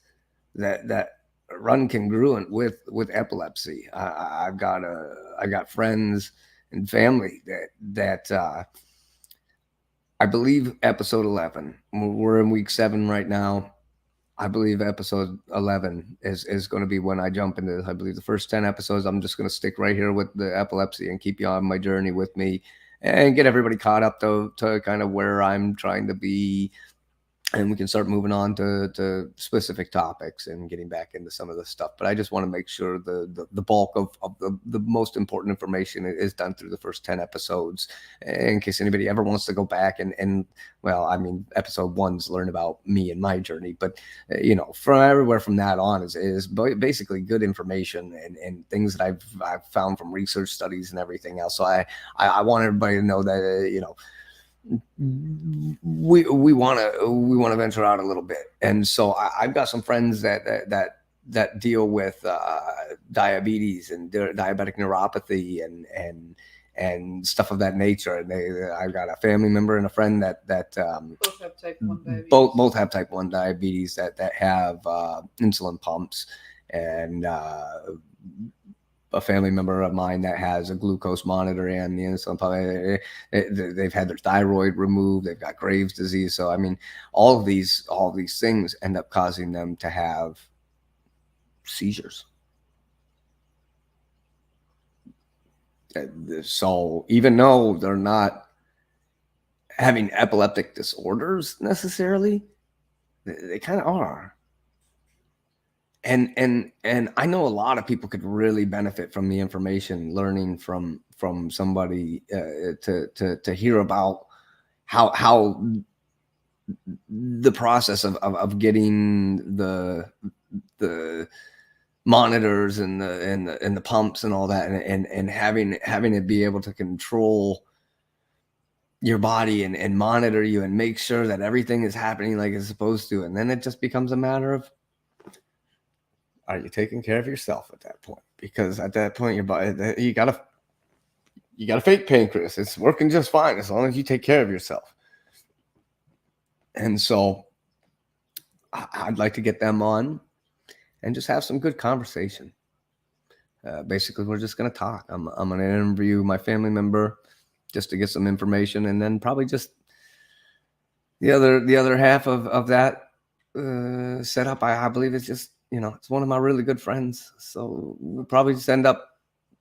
that run congruent with epilepsy. I got friends and family that I believe episode 11. We're in week 7 right now. I believe episode 11 is going to be when I jump into this. I believe the first 10 episodes, I'm just going to stick right here with the epilepsy and keep you on my journey with me and get everybody caught up to kind of where I'm trying to be. And we can start moving on to specific topics and getting back into some of the stuff. But I just want to make sure the bulk of the most important information is done through the first 10 episodes, in case anybody ever wants to go back and well, I mean, episode 1's learn about me and my journey. But, you know, from everywhere from that on is basically good information and things that I've found from research studies and everything else. So I want everybody to know that, you know, we want to venture out a little bit. And so I've got some friends that deal with diabetes and diabetic neuropathy and stuff of that nature. And I've got a family member and a friend that both have type 1 diabetes. Both have type 1 diabetes that have insulin pumps, and a family member of mine that has a glucose monitor and the insulin pump. They've had their thyroid removed. They've got Graves' disease. So, I mean, all of these things end up causing them to have seizures. So even though they're not having epileptic disorders necessarily, they kind of are. And I know a lot of people could really benefit from the information, learning from somebody to hear about how the process of getting the monitors and the pumps and all that, and having it be able to control your body and monitor you and make sure that everything is happening like it's supposed to. And then it just becomes a matter of, are you taking care of yourself at that point? Because at that point, your body, you got a fake pancreas. It's working just fine as long as you take care of yourself. And so I'd like to get them on and just have some good conversation. Basically, we're just going to talk. I'm going to interview my family member just to get some information, and then probably just the other half of that setup. I believe it's just, it's one of my really good friends. So we'll probably just end up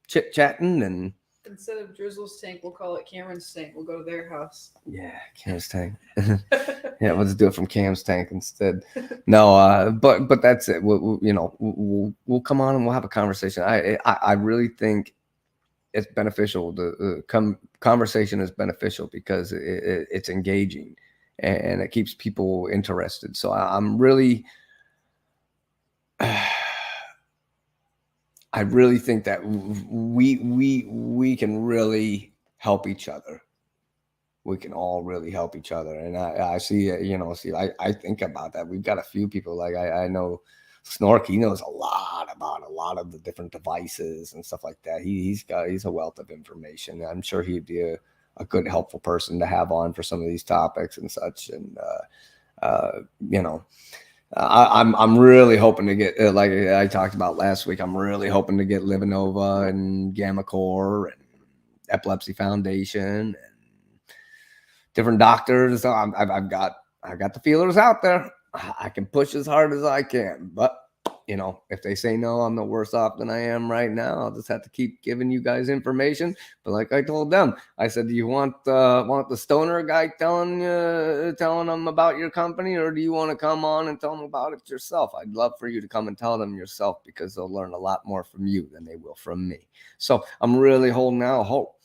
chit chatting, and Instead of Drizzle's tank, we'll call it Cameron's tank. We'll go to their house. yeah, Cam's tank. Yeah, let's do it from Cam's tank instead. No, but that's it. We'll come on and we'll have a conversation. I really think it's beneficial. The conversation is beneficial because it's engaging and it keeps people interested. So I'm really, I really think that we can really help each other. We can all really help each other. And I see, I think about that. We've got a few people, like I know Snork, he knows a lot about a lot of the different devices and stuff like that. He's a wealth of information. I'm sure he'd be a good, helpful person to have on for some of these topics and such. And, I'm really hoping to get, like I talked about last week, I'm really hoping to get Livanova and Gamma Core and Epilepsy Foundation and different doctors. I've got the feelers out there. I can push as hard as I can, but if they say no, I'm no worse off than I am right now. I'll just have to keep giving you guys information. But like I told them, I said, do you want the stoner guy telling them about your company, or do you want to come on and tell them about it yourself? I'd love for you to come and tell them yourself, because they'll learn a lot more from you than they will from me. So I'm really holding out hope.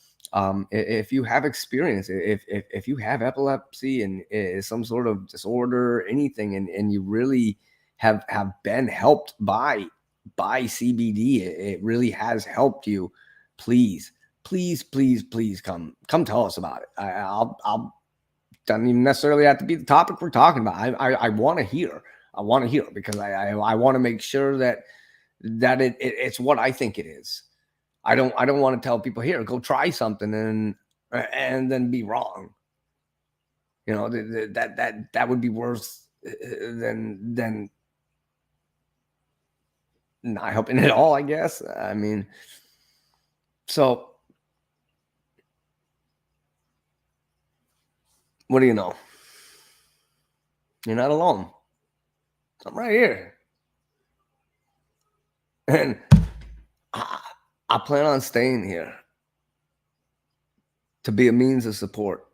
If you have experience, if you have epilepsy and some sort of disorder, anything, and you really have been helped by CBD, it really has helped you, please come tell us about it. I'll doesn't even necessarily have to be the topic we're talking about. I want to hear. Because I want to make sure that it's what I think it is. I don't want to tell people, here, go try something and then be wrong. That would be worse than not helping at all, I guess. I mean, so what do you know? You're not alone. I'm right here. And I plan on staying here to be a means of support,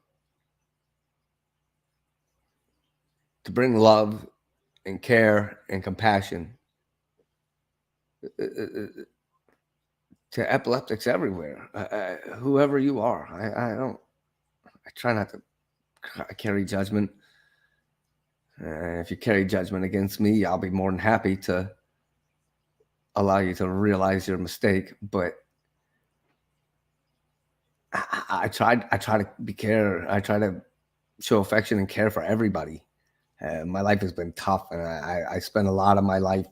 to bring love and care and compassion to epileptics everywhere, whoever you are. I try not to carry judgment. If you carry judgment against me, I'll be more than happy to allow you to realize your mistake. But I try to I try to show affection and care for everybody. My life has been tough, and I spent a lot of my life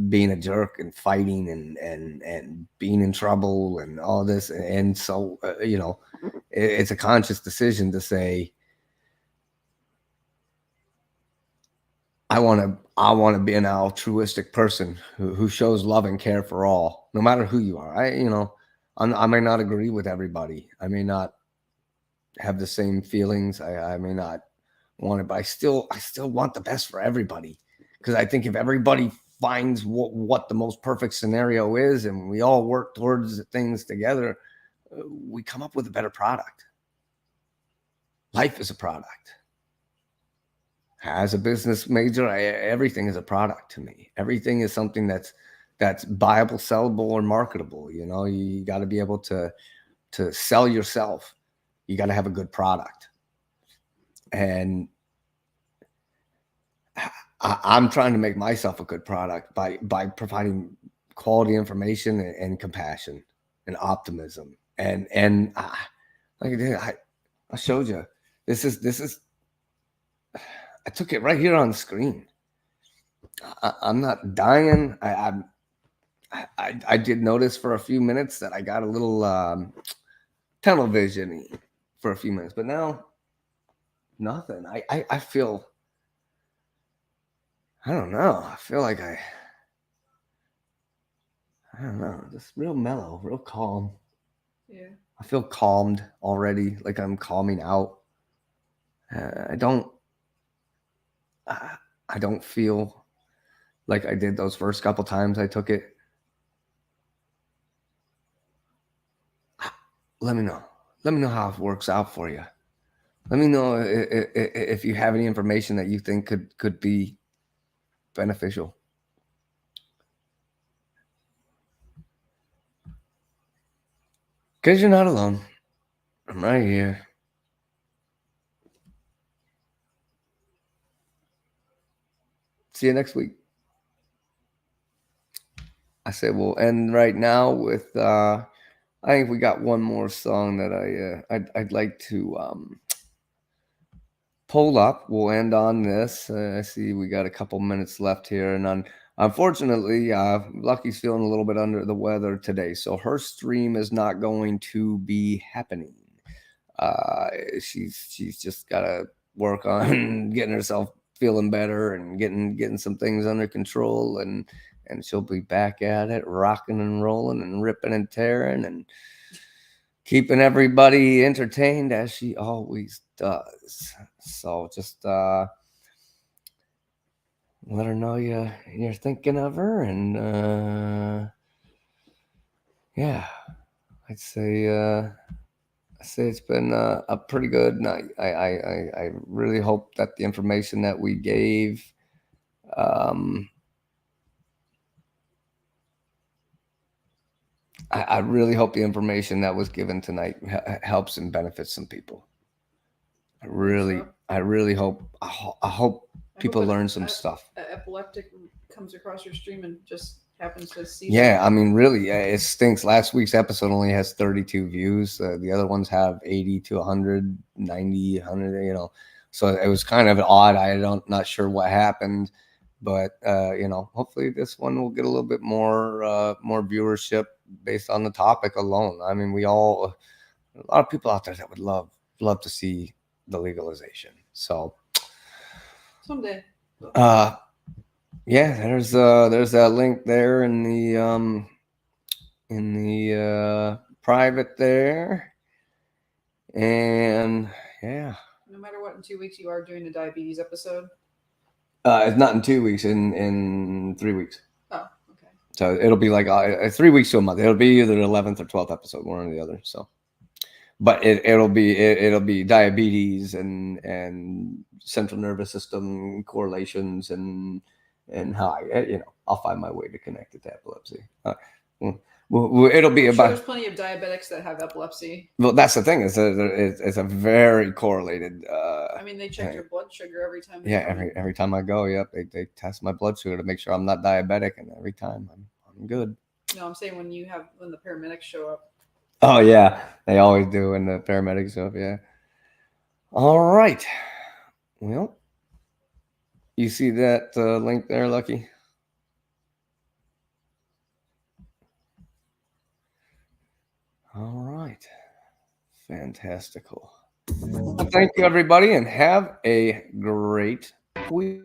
being a jerk and fighting and being in trouble and all this. And so, it's a conscious decision to say, I want to be an altruistic person who shows love and care for all, no matter who you are. I may not agree with everybody. I may not have the same feelings. I may not want it, but I still want the best for everybody. Because I think if everybody finds what the most perfect scenario is, and we all work towards things together, we come up with a better product. Life is a product. As a business major, everything is a product to me. Everything is something that's viable, sellable, or marketable. You got to be able to sell yourself. You got to have a good product. And I'm trying to make myself a good product by providing quality information and compassion and optimism. And like I showed you, this is. I took it right here on the screen. I'm not dying. I did notice for a few minutes that I got a little tunnel vision for a few minutes, but now nothing. I feel, I don't know. I feel like I don't know, just real mellow, real calm. Yeah. I feel calmed already, like I'm calming out. I don't feel like I did those first couple times I took it. Let me know. Let me know how it works out for you. Let me know if you have any information that you think could be beneficial. Because you're not alone. I'm right here. See you next week. I said we'll end right now with I think we got one more song that I'd like to pull up. We'll end on this. I see we got a couple minutes left here, and unfortunately, Lucky's feeling a little bit under the weather today, so her stream is not going to be happening. She's just got to work on getting herself feeling better and getting some things under control, and she'll be back at it, rocking and rolling and ripping and tearing and keeping everybody entertained as she always does. So just let her know you're thinking of her, and yeah, I'd say it's been a pretty good night. I really hope that the information that we gave I really hope the information that was given tonight helps and benefits some people. I really hope I hope people learn some stuff. An epileptic comes across your stream and just happens to see. Yeah, I mean, really, it stinks. Last week's episode only has 32 views. The other ones have 80 to 100, 90, 100, you know. So it was kind of odd. Not sure what happened, but you know, hopefully this one will get a little bit more viewership based on the topic alone. I mean, a lot of people out there that would love to see the legalization. So someday. Yeah, there's that link there in the private there, and yeah. No matter what, in 2 weeks you are doing a diabetes episode. It's not in 2 weeks. In 3 weeks. Oh, okay. So it'll be like 3 weeks to a month. It'll be either the 11th or 12th episode, one or the other. So, but it'll be diabetes and central nervous system correlations and how I'll find my way to connect it to epilepsy. Well, it'll be about. There's plenty of diabetics that have epilepsy. Well, that's the thing. It's a very correlated. I mean, they check your blood sugar every time. Yeah, every time I go, yep, they test my blood sugar to make sure I'm not diabetic, and every time I'm good. No, I'm saying when the paramedics show up. Oh yeah, they always do when the paramedics show up. Yeah. All right. Well, you see that link there, Lucky? All right. Fantastical. Well, thank you, everybody, and have a great week.